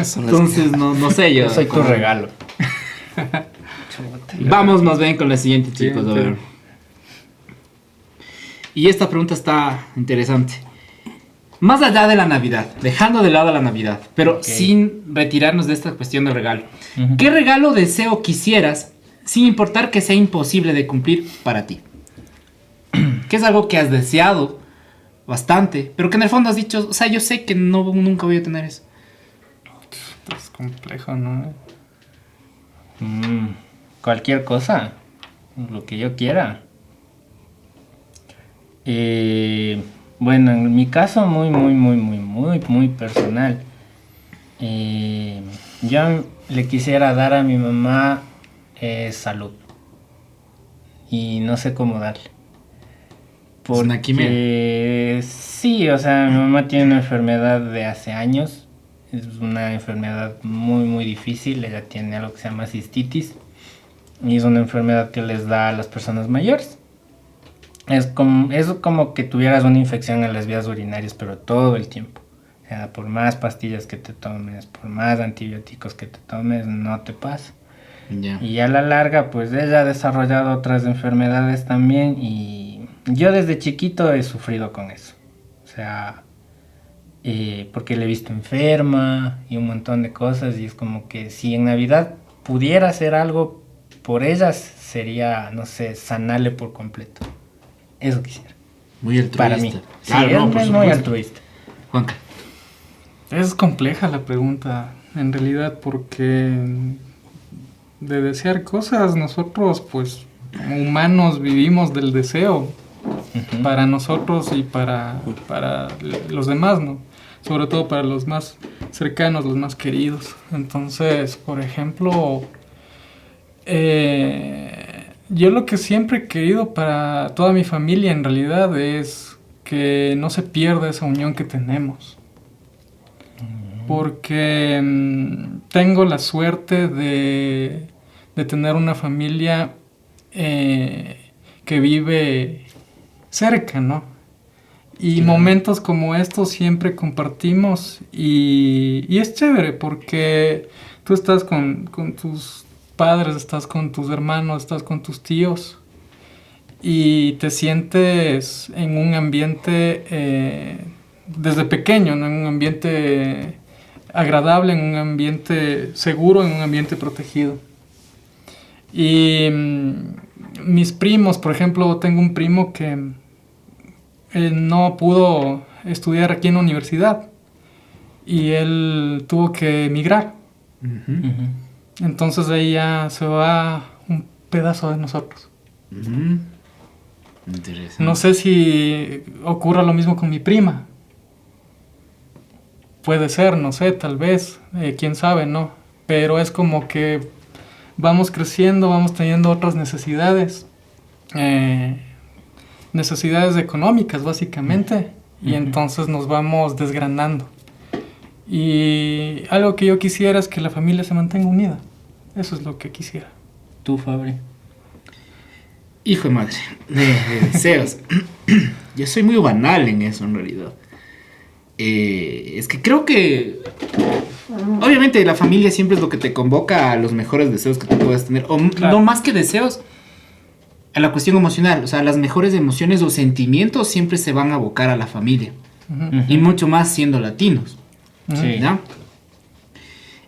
Son las Entonces, no sé yo. Yo soy tu cómo- regalo. Vamos más bien con la siguiente, chicos. A Siguiente. ver. Y esta pregunta está interesante. Más allá de la Navidad, dejando de lado la Navidad, pero sin retirarnos de esta cuestión del regalo. Ujú. ¿Qué regalo deseo quisieras, sin importar que sea imposible de cumplir para ti? ¿Qué es algo que has deseado bastante, pero que en el fondo has dicho, o sea, yo sé que nunca voy a tener eso? Es complejo, ¿no? Cualquier cosa, lo que yo quiera. Bueno, en mi caso muy personal. Yo le quisiera dar a mi mamá salud. Y no sé cómo darle. ¿Es una quimera? Porque sí, o sea, mi mamá tiene una enfermedad de hace años. Es una enfermedad muy difícil. Ella tiene algo que se llama cistitis. Y es una enfermedad que les da a las personas mayores. Es como que tuvieras una infección en las vías urinarias, pero todo el tiempo. O sea, por más pastillas que te tomes, por más antibióticos que te tomes, no te pasa. Ya. Y a la larga, pues ella ha desarrollado otras enfermedades también y yo desde chiquito he sufrido con eso. O sea, porque la he visto enferma y un montón de cosas y es como que si en Navidad pudiera hacer algo por ellas, sería, no sé, sanarle por completo. Eso quisiera. Muy altruista. Para mí. Claro, sí, no, por es muy supuesto. altruista. Juanca. Es compleja la pregunta, en realidad, porque de desear cosas, nosotros, pues, como humanos, vivimos del deseo para nosotros y para los demás, ¿no? Sobre todo para los más cercanos, los más queridos. Entonces, por ejemplo, yo lo que siempre he querido para toda mi familia, en realidad, es que no se pierda esa unión que tenemos. Porque tengo la suerte de tener una familia que vive cerca, ¿no? Y momentos como estos siempre compartimos y es chévere porque tú estás con tus padres, estás con tus hermanos, estás con tus tíos y te sientes en un ambiente desde pequeño, ¿no? En un ambiente agradable, en un ambiente seguro, en un ambiente protegido. Y mis primos, por ejemplo, tengo un primo que no pudo estudiar aquí en la universidad y él tuvo que emigrar. Entonces ahí ya se va un pedazo de nosotros. Interesante. No sé si ocurra lo mismo con mi prima. Puede ser, no sé, tal vez, quién sabe, ¿no? Pero es como que vamos creciendo, vamos teniendo otras necesidades, necesidades económicas básicamente, y entonces nos vamos desgranando. Y algo que yo quisiera es que la familia se mantenga unida. Eso es lo que quisiera. ¿Tú, Fabri? Hijo de madre, de deseos. Yo soy muy banal en eso, en realidad. Es que creo que obviamente la familia siempre es lo que te convoca a los mejores deseos que tú puedas tener. O Claro. no más que deseos, a la cuestión emocional. O sea, las mejores emociones o sentimientos siempre se van a abocar a la familia. Y mucho más siendo latinos. Sí. ¿Ya?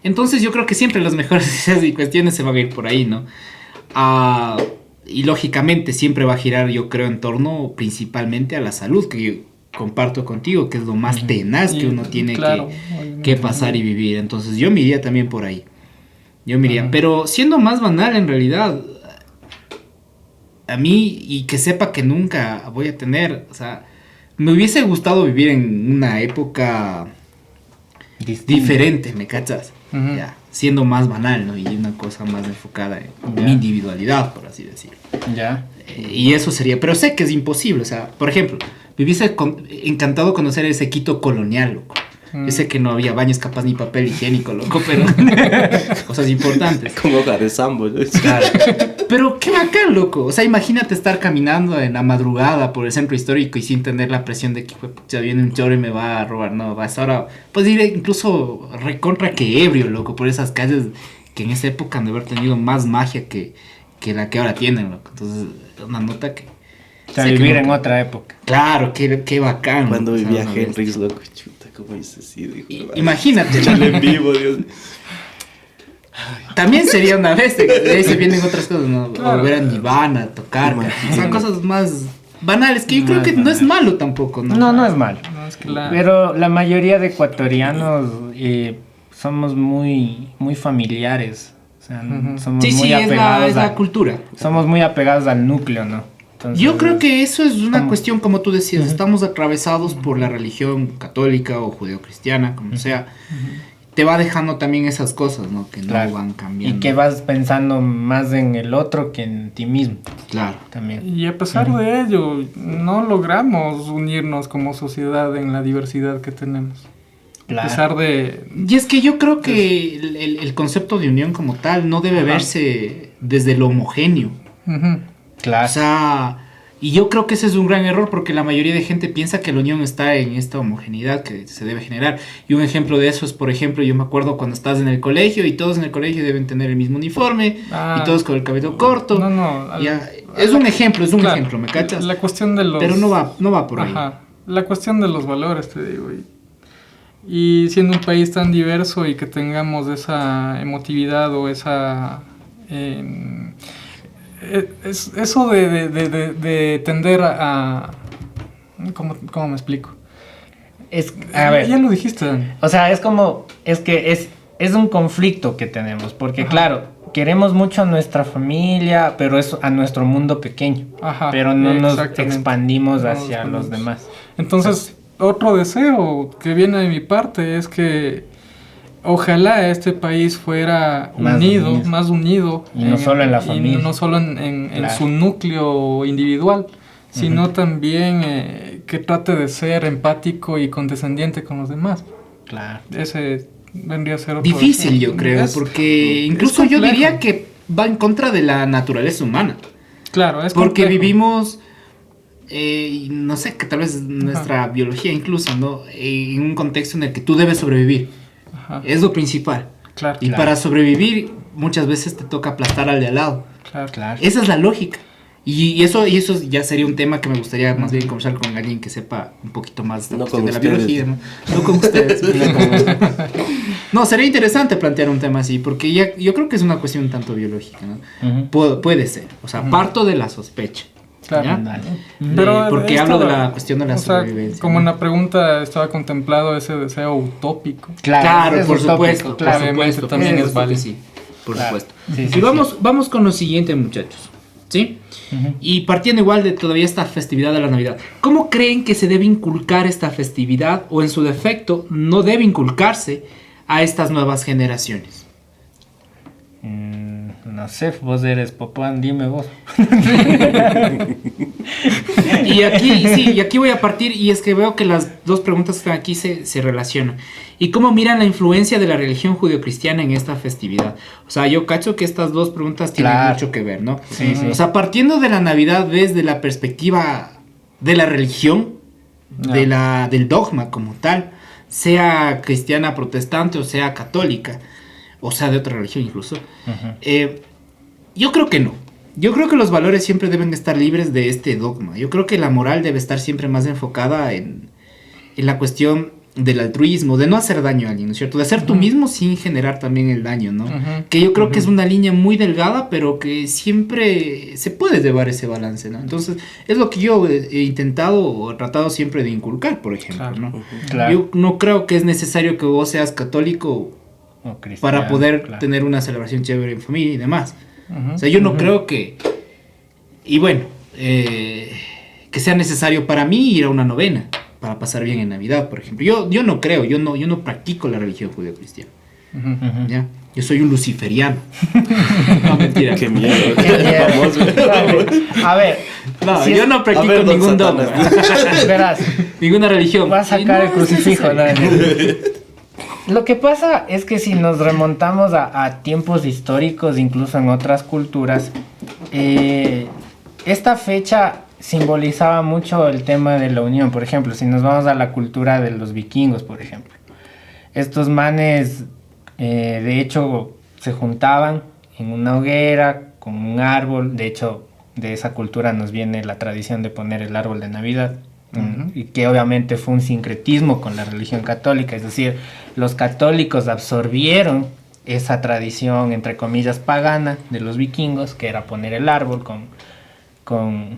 Entonces yo creo que siempre los mejores deseos y cuestiones se van a ir por ahí, ¿no? Y lógicamente siempre va a girar, yo creo, en torno principalmente a la salud, que yo comparto contigo, que es lo más tenaz que uno tiene claro, que pasar y vivir. Entonces yo me iría también por ahí. Yo me iría. Pero siendo más banal, en realidad, a mí, y que sepa que nunca voy a tener, o sea, me hubiese gustado vivir en una época diferente, ¿me cachas? Ya, siendo más banal, ¿no? Y una cosa más enfocada en mi individualidad, por así decirlo. Ya. Y eso sería, pero sé que es imposible, o sea, por ejemplo, me hubiese encantado conocer ese Quito colonial, loco. Yo sé que no había baños capaz ni papel higiénico, loco, pero cosas importantes. Como hoja de sambo, ¿no? Claro. Pero qué bacán, loco. O sea, imagínate estar caminando en la madrugada por el centro histórico y sin tener la presión de que ya viene un choro y me va a robar. No, vas ahora. Puedes ir incluso recontra que ebrio, loco, por esas calles que en esa época han de haber tenido más magia que la que ahora tienen, loco. Entonces, una nota que. O sea, sé que vivir no- en otra época. Claro, qué bacán. Cuando loco, o sea, vivía una bestia. Henrix, loco, chuta, cómo hice así, dijo, Imagínate, echarle en vivo, Dios. también sería una vez, de ahí se vienen otras cosas, ¿no? Claro. O ver a Nirvana, tocar, Imagínate. o sea, cosas más banales, que yo creo Más que no es banales. malo tampoco, ¿no? No, no es malo. No, es que la... Pero la mayoría de ecuatorianos somos muy familiares. O sea, Ujú. somos Sí, muy sí, es apegados la cultura. somos muy apegados al núcleo, ¿no? Entonces, yo creo que eso es una cuestión, como tú decías, Ujú. estamos atravesados por la religión católica o judeocristiana, como sea. Te va dejando también esas cosas, ¿no? Que Claro. no van cambiando. Y que vas pensando más en el otro que en ti mismo Claro. también. Y a pesar de ello, no logramos unirnos como sociedad en la diversidad que tenemos. Claro. A pesar de... Y es que yo creo que el concepto de unión como tal no debe Ajá. verse desde lo homogéneo. Ujú. Claro. O sea, y yo creo que ese es un gran error porque la mayoría de gente piensa que la unión está en esta homogeneidad que se debe generar. Y un ejemplo de eso es, por ejemplo, yo me acuerdo cuando estás en el colegio y todos en el colegio deben tener el mismo uniforme Ah. y todos con el cabello corto. No, no. Ya, es un ejemplo, Claro, ¿me cachas? La cuestión de los... Pero no va por ahí. Ajá. La cuestión de los valores, te digo. Y siendo un país tan diverso y que tengamos esa emotividad o esa... eso de tender a ¿cómo me explico? A ver, Ya lo dijiste, Dani. o sea, es un conflicto que tenemos, porque Ajá. claro, queremos mucho a nuestra familia, pero es a nuestro mundo pequeño, Ajá, pero no nos exactamente. expandimos No nos hacia los expandimos. demás. Entonces, otro deseo que viene de mi parte es que ojalá este país fuera más unido. Y no solo en la y familia. no solo en Claro. su núcleo individual, sino también que trate de ser empático y condescendiente con los demás. Claro. Ese vendría a ser otro Difícil, deseo. yo creo, Es- porque es incluso yo complejo. diría que va en contra de la naturaleza humana. Claro, es Porque complejo. vivimos, y no sé, que tal vez nuestra biología incluso, ¿no? En un contexto en el que tú debes sobrevivir. Ajá, Es lo principal. claro, Y Claro. para sobrevivir, muchas veces te toca aplastar al de al lado. claro. Claro. Esa es la lógica. Y eso ya sería un tema que me gustaría más bien conversar con alguien que sepa un poquito más de esta No cuestión con de la ustedes. biología, ¿no? No con ustedes. No, sería interesante plantear un tema así, porque yo creo que es una cuestión un tanto biológica, ¿no? Ujú. Puede ser. O sea, parto de la sospecha. Claro. ¿ya? Dale. Porque esto hablo de la cuestión de la o sea, sobrevivencia, como ¿no? en la pregunta estaba contemplado ese deseo utópico. Claro, es por utópico, supuesto. claro. Obviamente también es válido. Sí, por Claro. supuesto. Sí, sí, Y vamos con lo siguiente, muchachos. ¿Sí? Ujú. Y partiendo igual de todavía esta festividad de la Navidad, ¿cómo creen que se debe inculcar esta festividad o en su defecto no debe inculcarse a estas nuevas generaciones? No sé, vos eres Popán, dime vos. Y aquí voy a partir y es que veo que las dos preguntas que están aquí se relacionan. ¿Y cómo miran la influencia de la religión judeocristiana en esta festividad? O sea, yo cacho que estas dos preguntas tienen Claro. mucho que ver, ¿no? Sí, sí. O sea, partiendo de la Navidad desde la perspectiva de la religión, del dogma como tal, sea cristiana, protestante o sea católica, o sea de otra religión incluso, yo creo que no. Yo creo que los valores siempre deben estar libres de este dogma. Yo creo que la moral debe estar siempre más enfocada en la cuestión del altruismo, de no hacer daño a alguien, ¿no es cierto? De ser tú mismo sin generar también el daño, ¿no? Que yo creo que es una línea muy delgada, pero que siempre se puede llevar ese balance, ¿no? Entonces, es lo que yo he intentado o he tratado siempre de inculcar, por ejemplo, Claro. ¿no? Claro. Yo no creo que es necesario que vos seas católico O cristiano, para poder claro. tener una celebración chévere en familia y demás. Ujú. O sea, yo no creo que... Y bueno, que sea necesario para mí ir a una novena para pasar bien en Navidad, por ejemplo. Yo no creo, yo no practico la religión judeocristiana. Ujú. Ujú. ¿Ya? Yo soy un luciferiano. No, mentira. Qué miedo. Qué miedo. A ver, No, si yo es- no practico A ver, don ningún dogma. Satanás. verás, Ninguna religión. va a sacar Y no el es crucifijo. necesario. ¿no? Lo que pasa es que si nos remontamos a tiempos históricos, incluso en otras culturas, esta fecha simbolizaba mucho el tema de la unión. Por ejemplo, si nos vamos a la cultura de los vikingos, por ejemplo. Estos manes, de hecho, se juntaban en una hoguera con un árbol. De hecho, de esa cultura nos viene la tradición de poner el árbol de Navidad. Y que obviamente fue un sincretismo con la religión católica. Es decir, los católicos absorbieron esa tradición, entre comillas, pagana de los vikingos, que era poner el árbol con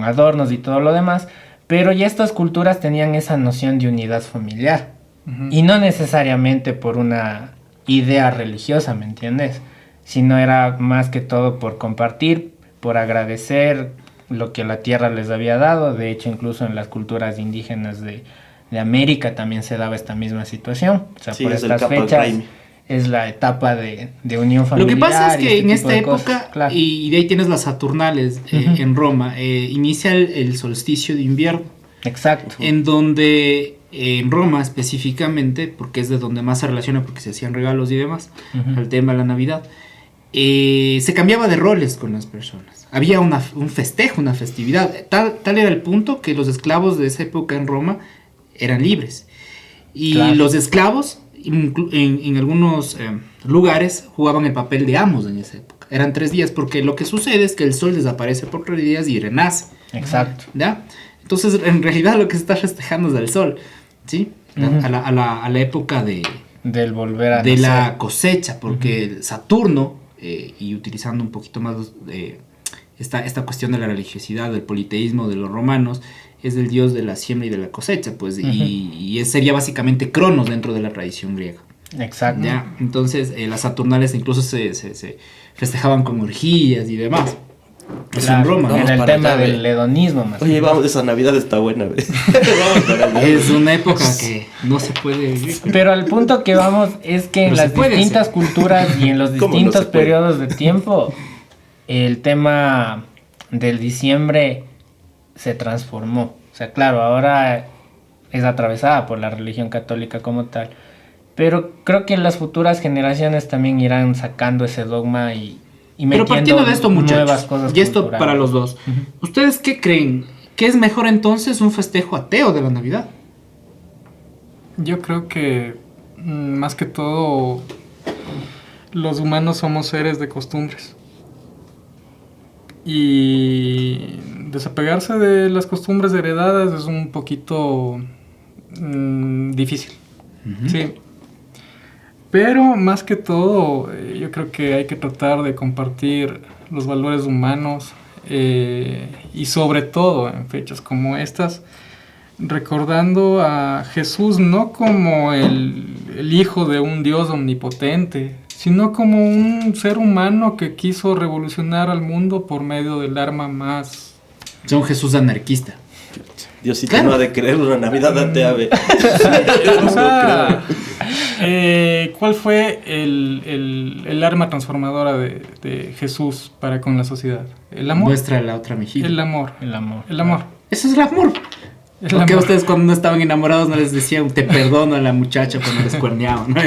adornos y todo lo demás, pero ya estas culturas tenían esa noción de unidad familiar, y no necesariamente por una idea religiosa, ¿me entiendes? Sino era más que todo por compartir, por agradecer lo que la tierra les había dado. De hecho, incluso en las culturas indígenas de América también se daba esta misma situación. O sea, Sí, por es el estas Kappa fechas Prime. es la etapa de unión Lo familiar. que pasa es y que en tipo esta de época, cosas. Claro. y de ahí tienes las Saturnales en Roma, inicia el solsticio de invierno, Exacto. en donde en Roma específicamente, porque es de donde más se relaciona, porque se hacían regalos y demás, al tema de la Navidad, se cambiaba de roles con las personas. Había un festejo, una festividad. Tal era el punto que los esclavos de esa época en Roma eran libres. Y Claro. los esclavos, en algunos lugares, jugaban el papel de amos en esa época. Eran 3 días, porque lo que sucede es que el sol desaparece por 3 días y renace. Exacto. ¿Ya? Entonces, en realidad lo que se está festejando es el sol, ¿sí? A la época Del volver a de nacer. la cosecha, porque Saturno, y utilizando un poquito más esta cuestión de la religiosidad, del politeísmo de los romanos, es el dios de la siembra y de la cosecha, pues, y sería básicamente Cronos dentro de la tradición griega. Exacto. ¿Ya? Entonces, las Saturnales incluso se festejaban con orgías y demás. Eso en Roma, en ¿no? el para tema allá, del hedonismo más. Oye, vamos, esa Navidad está buena, ve. Vamos para allá. Es una época que no se puede vivir. Pero al punto que vamos es que en Pero se las puede distintas hacer. culturas y en los ¿Cómo no distintos se puede? periodos de tiempo, el tema del diciembre se transformó. O sea, claro, ahora es atravesada por la religión católica como tal. Pero creo que las futuras generaciones también irán sacando ese dogma y Pero metiendo partiendo de esto, nuevas muchachos, cosas y esto culturales. para los dos, ¿ustedes qué creen? ¿Qué es mejor entonces, un festejo ateo de la Navidad? Yo creo que más que todo los humanos somos seres de costumbres. Y desapegarse de las costumbres heredadas es un poquito difícil. Sí. Pero más que todo, yo creo que hay que tratar de compartir los valores humanos y sobre todo en fechas como estas, recordando a Jesús no como el hijo de un Dios omnipotente, sino como un ser humano que quiso revolucionar al mundo por medio del arma más... Son Jesús anarquista. Diosito Claro. no ha de creer una Navidad atea, ve. O sea, ¿cuál fue el arma transformadora de Jesús para con la sociedad? El amor. Muestra la otra mejilla. El amor. El amor. El amor. Eso es el amor. El ¿Por qué amor. ustedes cuando no estaban enamorados no les decían te perdono a la muchacha cuando les cuerneaban? ¿No?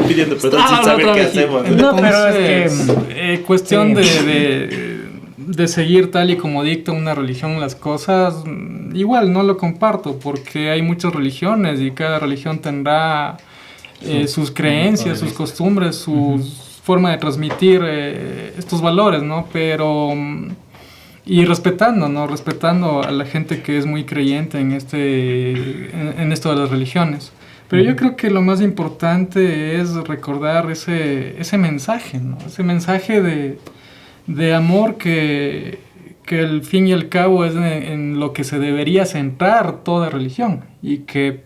Pidiendo perdón Ah, sin saber otra qué vez. hacemos. No, pero es Entonces, cuestión Sí. de seguir tal y como dicta una religión las cosas, igual no lo comparto porque hay muchas religiones y cada religión tendrá sus creencias, sus costumbres, su forma de transmitir estos valores, ¿no? Pero y respetando, ¿no? Respetando a la gente que es muy creyente en esto de las religiones. Pero yo creo que lo más importante es recordar ese mensaje, ¿no? Ese mensaje de amor que al fin y al cabo es en lo que se debería centrar toda religión. Y que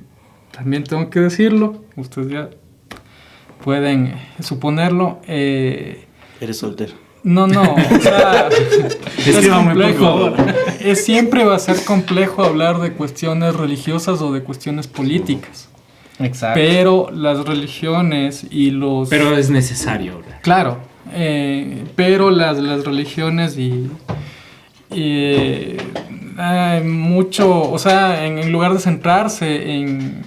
también tengo que decirlo, ustedes ya pueden suponerlo. Eres soltero. No, o sea, Escríbame, por complejo. favor. Siempre va a ser complejo hablar de cuestiones religiosas o de cuestiones políticas. Exacto. Pero las religiones y los... Pero es necesario hablar. Claro, pero las religiones mucho, o sea, en lugar de centrarse en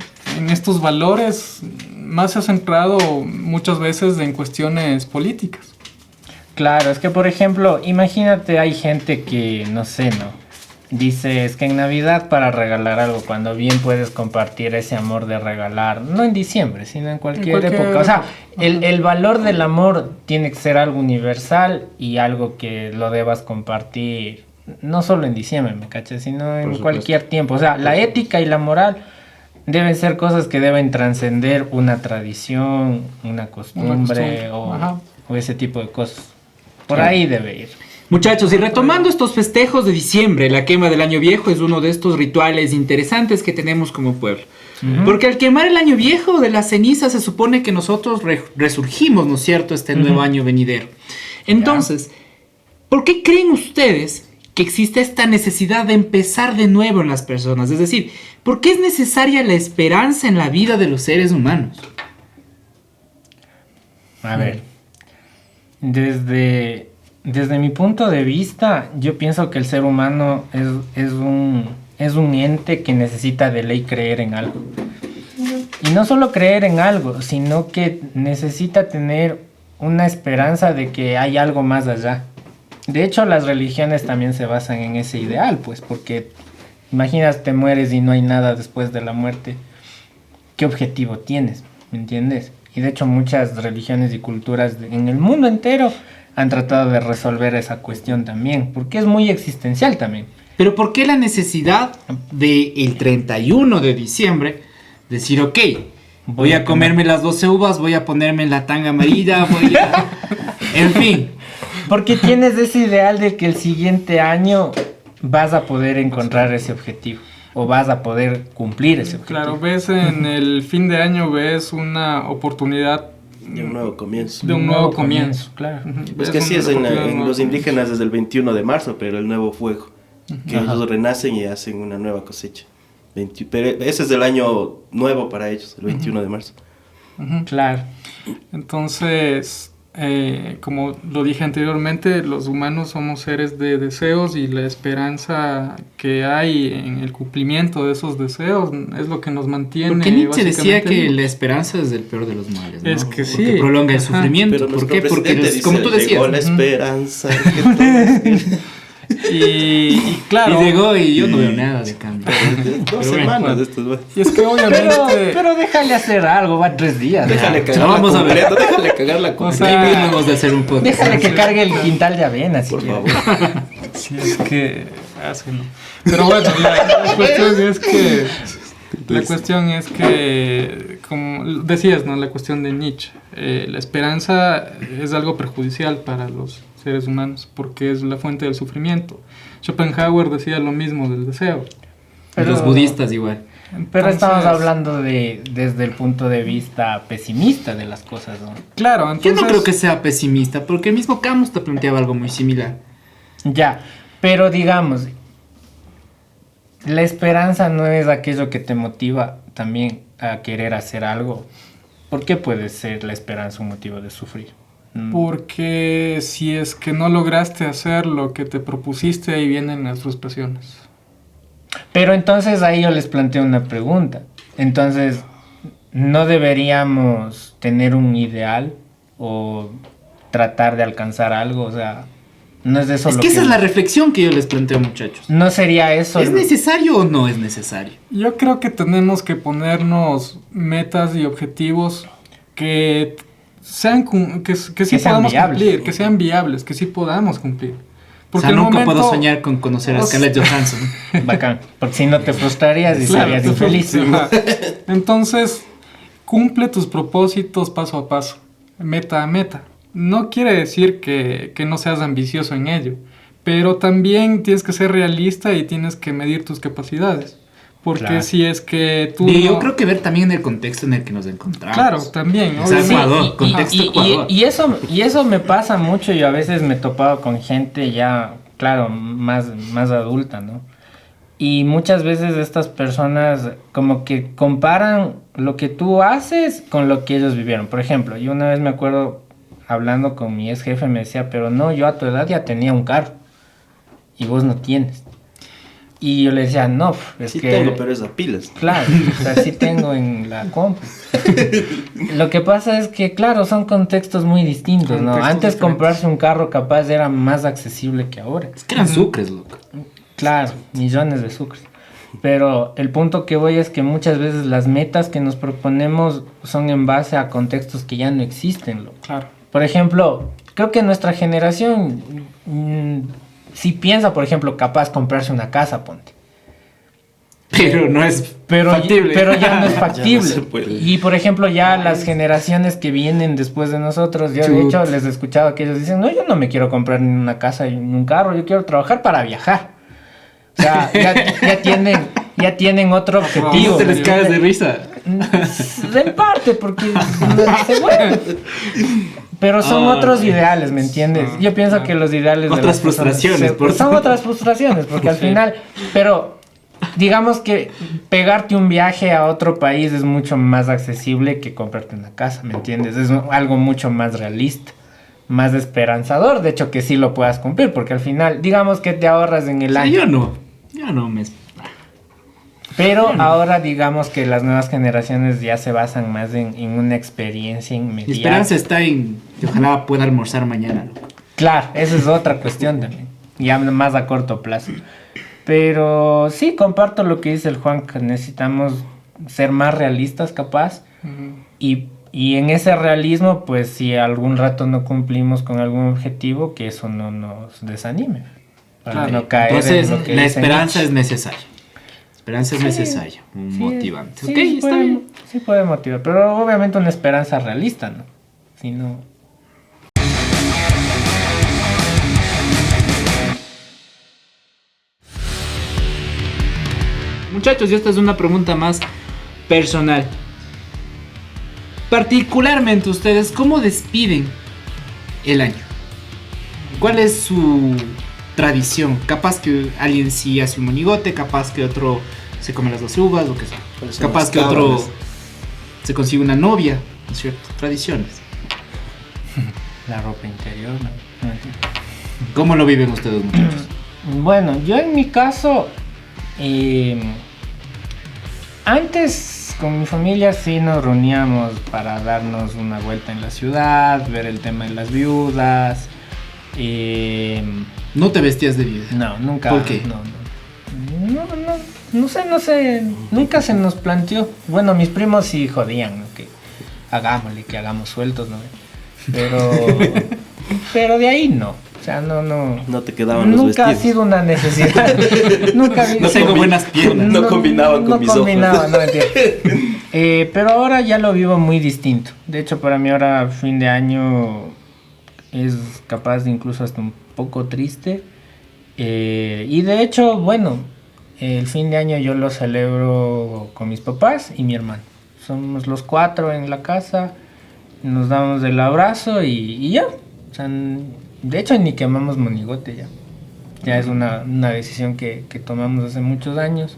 estos valores, más se ha centrado muchas veces en cuestiones políticas. Claro, es que por ejemplo, imagínate, hay gente que, no sé, ¿no? Dice, es que en Navidad para regalar algo, cuando bien puedes compartir ese amor de regalar, no en diciembre, sino en cualquier época. O sea, el valor del amor tiene que ser algo universal y algo que lo debas compartir, no solo en diciembre, ¿me cachas? Sino en supuesto. cualquier tiempo. O sea, la ética y la moral deben ser cosas que deben trascender una tradición, una costumbre Ajá. o ese tipo de cosas. Por ahí debe ir. Muchachos, y retomando estos festejos de diciembre, la quema del año viejo es uno de estos rituales interesantes que tenemos como pueblo. Porque al quemar el año viejo de las cenizas se supone que nosotros resurgimos, ¿no es cierto?, este nuevo año venidero. Entonces, ¿por qué creen ustedes que existe esta necesidad de empezar de nuevo en las personas? Es decir, ¿por qué es necesaria la esperanza en la vida de los seres humanos? A ver, desde mi punto de vista, yo pienso que el ser humano es un ente que necesita de ley creer en algo. Y no solo creer en algo, sino que necesita tener una esperanza de que hay algo más allá. De hecho, las religiones también se basan en ese ideal, pues, porque imaginas, te mueres y no hay nada después de la muerte. ¿Qué objetivo tienes? ¿Me entiendes? Y de hecho, muchas religiones y culturas en el mundo entero han tratado de resolver esa cuestión también, porque es muy existencial también. Pero ¿por qué la necesidad de el 31 de diciembre decir, ok, voy a comerme las 12 uvas, voy a ponerme la tanga amarilla, en fin? Porque tienes ese ideal de que el siguiente año vas a poder encontrar ese objetivo o vas a poder cumplir ese objetivo. Claro, ves en el fin de año, ves una oportunidad De un nuevo comienzo. de un nuevo comienzo. Claro. Es que así es en los indígenas desde el 21 de marzo, pero el nuevo fuego. Que ellos renacen y hacen una nueva cosecha. Pero ese es el año nuevo para ellos, el 21 de marzo. Claro. Entonces, como lo dije anteriormente, los humanos somos seres de deseos y la esperanza que hay en el cumplimiento de esos deseos es lo que nos mantiene. Porque Nietzsche decía básicamente que la esperanza es el peor de los males, ¿no? Es que sí. Porque prolonga el sufrimiento. Pero ¿Por qué? nuestro Porque, presidente dice, como tú decías, llegó la esperanza. Que todos y claro, y llegó y yo no veo nada de cambio. Dos semanas de estos, güey. y es que obviamente Pero déjale hacer algo, va 3 días. Déjale ya. cagar Vamos a ver. Déjale cagar la O cosa. sea, Ahí mismo hemos de hacer un podcast. Déjale que cargue el quintal de avena, si Por quiere. favor. si es que no. Pero bueno, la cuestión es que la cuestión es que, como decías, ¿no? La cuestión de Nietzsche, la esperanza es algo perjudicial para los seres humanos porque es la fuente del sufrimiento. Schopenhauer decía lo mismo del deseo. Pero- Los budistas igual. Pero Entonces, estamos hablando desde el punto de vista pesimista de las cosas, ¿no? Claro, Yo entonces no creo que sea pesimista, porque el mismo Camus te planteaba algo muy similar. Ya, pero digamos, la esperanza no es aquello que te motiva también a querer hacer algo. ¿Por qué puede ser la esperanza un motivo de sufrir? porque si es que no lograste hacer lo que te propusiste, ahí vienen las frustraciones. Pero entonces ahí yo les planteo una pregunta. Entonces, ¿no deberíamos tener un ideal o tratar de alcanzar algo? O sea, no es de eso Es lo que que... esa es la reflexión que yo les planteo, muchachos. No sería eso... ¿Es necesario o no es necesario? Yo creo que tenemos que ponernos metas y objetivos que sean que sí sean podamos viables. cumplir, que sean viables, que sí podamos cumplir. O sea, el nunca momento- puedo soñar con conocer a o Scarlett Johansson. Bacán, porque si no te frustrarías y Claro, serías infeliz. ajá. Entonces, cumple tus propósitos paso a paso, meta a meta. No quiere decir que no seas ambicioso en ello, pero también tienes que ser realista y tienes que medir tus capacidades. Porque Claro. si es que tú... Y yo no- creo que ver también en el contexto en el que nos encontramos. Claro, también. O sea, obviamente. Ecuador, contexto Ecuador. Y eso me pasa mucho. Yo a veces me he topado con gente ya, claro, más adulta, ¿no? Y muchas veces estas personas como que comparan lo que tú haces con lo que ellos vivieron. Por ejemplo, yo una vez me acuerdo hablando con mi ex jefe, me decía, pero no, yo a tu edad ya tenía un carro y vos no tienes. Y yo le decía, no, es Sí que... tengo, pero es a pilas. Claro, o sea, sí tengo en la compu. Lo que pasa es que, claro, son contextos muy distintos, ¿no? Contextos Antes diferentes. comprarse un carro capaz era más accesible que ahora. Es que eran sucres, loco. Claro, millones de sucres. Pero el punto que voy es que muchas veces las metas que nos proponemos son en base a contextos que ya no existen, loco. Claro. Por ejemplo, creo que nuestra generación, si piensa, por ejemplo, capaz comprarse una casa, ponte. Pero no es Pero, factible. pero ya no es Ya factible. no se puede. Y por ejemplo, ya las generaciones que vienen después de nosotros, yo de hecho les he escuchado que ellos dicen, no, yo no me quiero comprar ni una casa ni un carro, yo quiero trabajar para viajar. O sea, ya tienen otro Y objetivo. no te les cagas de risa. En parte, porque se mueve. Pero son otros ideales, ¿me entiendes? Yo pienso que los ideales... Otras de las frustraciones, por son otras frustraciones, porque al final... Pero digamos que pegarte un viaje a otro país es mucho más accesible que comprarte una casa, ¿me entiendes? Es algo mucho más realista, más esperanzador, de hecho que sí lo puedas cumplir, porque al final, digamos que te ahorras en el año. Yo no me... Pero ahora digamos que las nuevas generaciones ya se basan más en una experiencia inmediata. Mi esperanza está en que ojalá pueda almorzar mañana. Claro, esa es otra cuestión también, ya más a corto plazo. Pero sí, comparto lo que dice el Juan, que necesitamos ser más realistas capaz. Y en ese realismo, pues si algún rato no cumplimos con algún objetivo, que eso no nos desanime. Para no caer entonces, en lo que la dicen esperanza muchos. es necesaria. Esperanza es necesaria, un motivante. Sí, Ok, está bien. Sí puede motivar, pero obviamente una esperanza realista, ¿no? Si no... Muchachos, y esta es una pregunta más personal. Particularmente ustedes, ¿cómo despiden el año? ¿Cuál es su tradición? Capaz que alguien sí hace un monigote, capaz que otro se come las 12 uvas, lo que sea. Capaz que otro se consigue una novia, ¿no es cierto? Tradiciones. La ropa interior, ¿no? ¿Cómo lo viven ustedes, muchachos? Bueno, yo en mi caso, antes con mi familia sí nos reuníamos para darnos una vuelta en la ciudad, ver el tema de las viudas. ¿No te vestías de viuda? No, nunca. ¿Por qué? No sé, nunca se nos planteó. Bueno, mis primos sí jodían, ¿no? Que hagámosle, que hagamos sueltos, ¿no? Pero de ahí no. O sea, No te quedaban los nunca vestidos. ha sido una necesidad. Nunca No tengo buenas piernas. No combinaban con mis ojos. No entiendo. Pero ahora ya lo vivo muy distinto. De hecho, para mí ahora fin de año es capaz de incluso hasta un poco triste. Y de hecho, bueno, el fin de año yo lo celebro con mis papás y mi hermano. Somos los 4 en la casa, nos damos el abrazo y ya. O sea, de hecho ni quemamos monigote ya. Ya es una decisión que tomamos hace muchos años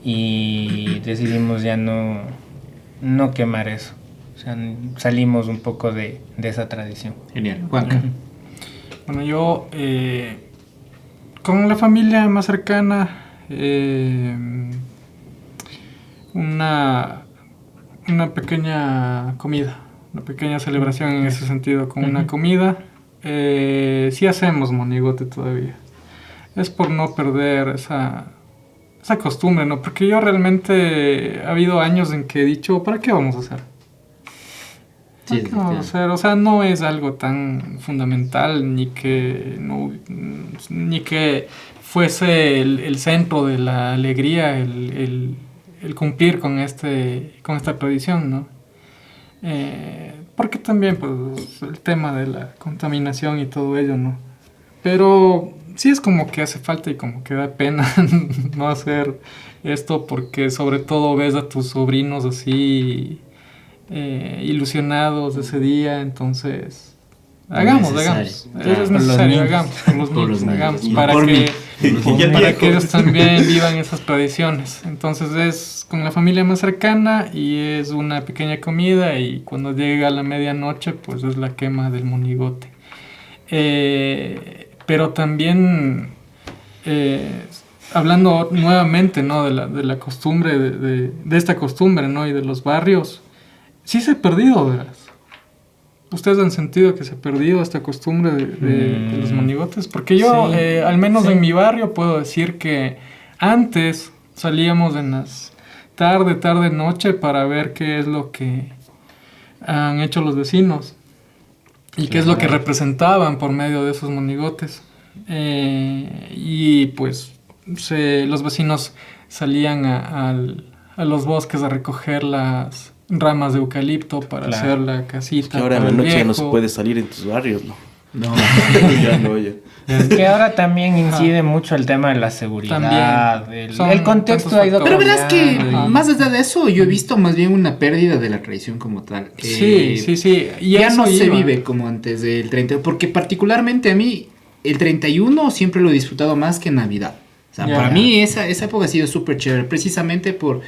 y decidimos ya no quemar eso. O sea, salimos un poco de esa tradición. Genial. Juanca. Bueno, yo con la familia más cercana, una pequeña comida, una pequeña celebración en ese sentido, con una comida. Sí hacemos monigote todavía. Es por no perder esa costumbre, ¿no? Porque yo realmente ha habido años en que he dicho, ¿para qué vamos a hacer? Sí, ¿Qué vamos a hacer? O sea, no es algo tan fundamental ni que fuese el centro de la alegría el cumplir con esta tradición, ¿no? Porque también pues el tema de la contaminación y todo ello, ¿no? Pero sí es como que hace falta y como que da pena no hacer esto, porque sobre todo ves a tus sobrinos así ilusionados de ese día, entonces hagamos. Es necesario, hagamos por los niños, hagamos para que ellos también vivan esas tradiciones. Entonces es con la familia más cercana y es una pequeña comida, y cuando llega la medianoche pues es la quema del monigote. Pero también hablando nuevamente, ¿no? de la costumbre, de esta costumbre, ¿no? Y de los barrios, sí se ha perdido, ¿verdad? ¿Ustedes han sentido que se ha perdido esta costumbre de los monigotes? Porque yo, sí, al menos en mi barrio, puedo decir que antes salíamos en las tarde, noche para ver qué es lo que han hecho los vecinos y qué es lo que representaban por medio de esos monigotes. Y pues los vecinos salían a los bosques a recoger las ramas de eucalipto para hacer la casita. Es que ahora en la noche ya no se puede salir en tus barrios, ¿no? No. Ya no, ya. Que ahora también incide mucho el tema de la seguridad. También. Son El contexto tantos ha ido Pero verás que cambiando y- más allá de eso, yo he visto más bien una pérdida de la tradición como tal. Sí. Y Ya eso no se iba. vive como antes del 30, porque particularmente a mí el 31 siempre lo he disfrutado más que Navidad. O sea, Ya. para mí esa época ha sido súper chévere, precisamente por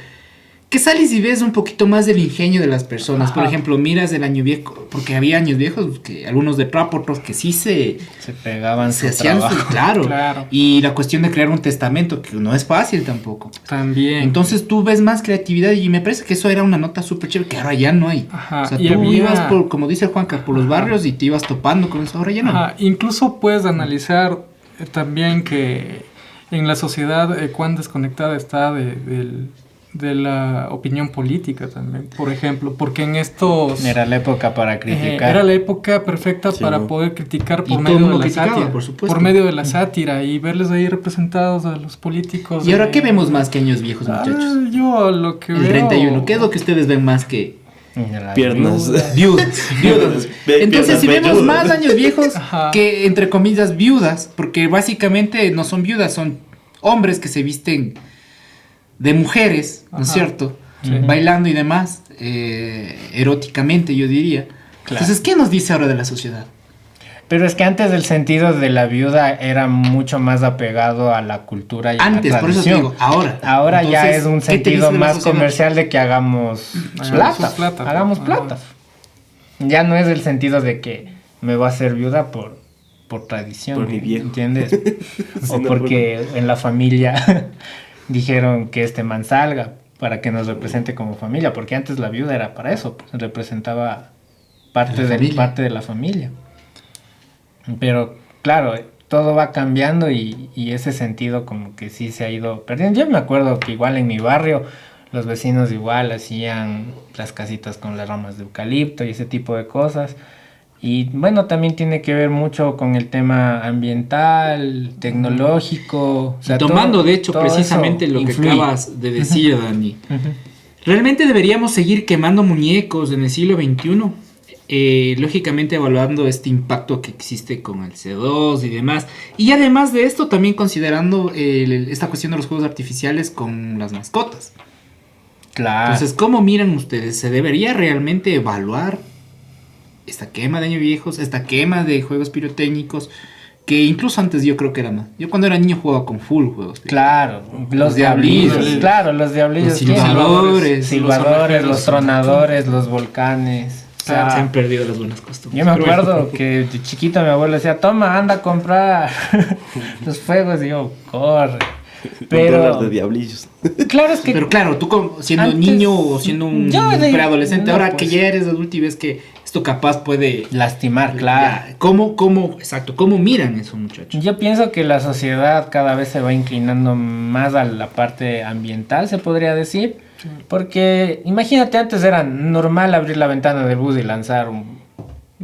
que sales y ves un poquito más del ingenio de las personas. Por Ajá. ejemplo, miras el año viejo, porque había años viejos, que algunos de trap, otros que sí se pegaban se su hacían trabajo. Claro. Y la cuestión de crear un testamento, que no es fácil tampoco. También. Entonces tú ves más creatividad y me parece que eso era una nota súper chévere que ahora ya no hay. Ajá, O sea, y tú había- ibas por, como dice Juanca, por los Ajá. barrios y te ibas topando con eso, ahora ya no. Ajá, incluso puedes analizar también que en la sociedad cuán desconectada está de la opinión política también, por ejemplo, porque en estos... Era la época para criticar. Era la época perfecta Sí, para ¿no? poder criticar Y por todo medio el de mundo la criticaba, sátira. por supuesto. Por medio de la sátira y verles ahí representados a los políticos. ¿Y ahora qué vemos más que años viejos, muchachos? Yo lo que El veo... 31, ¿qué es lo que ustedes ven más que Las Piernas. viudas. viudas? Entonces, Piernas si vemos velludas. más años viejos Ajá. que, entre comillas, viudas, porque básicamente no son viudas, son hombres que se visten de mujeres, ¿no es Ajá. cierto? Sí. Bailando y demás, eróticamente, yo diría. Claro. Entonces, ¿qué nos dice ahora de la sociedad? Pero es que antes el sentido de la viuda era mucho más apegado a la cultura y Antes, a la por eso te tradición. digo, ahora. Ahora ya Entonces, es un ¿qué te dice sentido de la más sociedad? comercial de que hagamos Hagamos plata. plata, Hagamos ajá. plata. Ya no es el sentido de que me voy a hacer viuda por tradición. Por mi viejo. ¿Entiendes? Sí, O no, porque en la familia dijeron que este man salga para que nos represente como familia. Porque antes la viuda era para eso. Pues, representaba parte La familia. parte de la familia. Pero claro, todo va cambiando y ese sentido como que sí se ha ido perdiendo. Yo me acuerdo que igual en mi barrio los vecinos igual hacían las casitas con las ramas de eucalipto y ese tipo de cosas. Y bueno, también tiene que ver mucho con el tema ambiental, tecnológico. O sea, Tomando, todo- de hecho, todo precisamente eso lo que influye. acabas de decir, Dani. Ujú. ¿Realmente deberíamos seguir quemando muñecos en el siglo XXI? Lógicamente evaluando este impacto que existe con el CO2 y demás. Y además de esto, también considerando esta cuestión de los juegos artificiales con las mascotas. Claro. Entonces, ¿cómo miran ustedes? ¿Se debería realmente evaluar esta quema de años viejos, esta quema de juegos pirotécnicos? Que incluso antes yo creo que era más. Yo cuando era niño jugaba con full juegos. Claro, Los los diablillos, diablillos. claro, los diablillos, Los ¿quién? silbadores, silbadores, los los tronadores, los volcanes. O Se han sea, perdido las buenas costumbres. yo me Pero bueno. acuerdo que de chiquito mi abuelo decía, toma, anda a comprar los fuegos, y yo, corre. $1 Pero, de diablillos. claro, es que Pero claro, tú siendo Antes- niño o siendo un Yo de- preadolescente, no, ahora pues. que ya eres adulto y ves que esto capaz puede... lastimar, claro. Ya, exacto, ¿cómo miran eso, muchachos? Yo pienso que la sociedad cada vez se va inclinando más a la parte ambiental, se podría decir. Porque imagínate, antes era normal abrir la ventana del bus y lanzar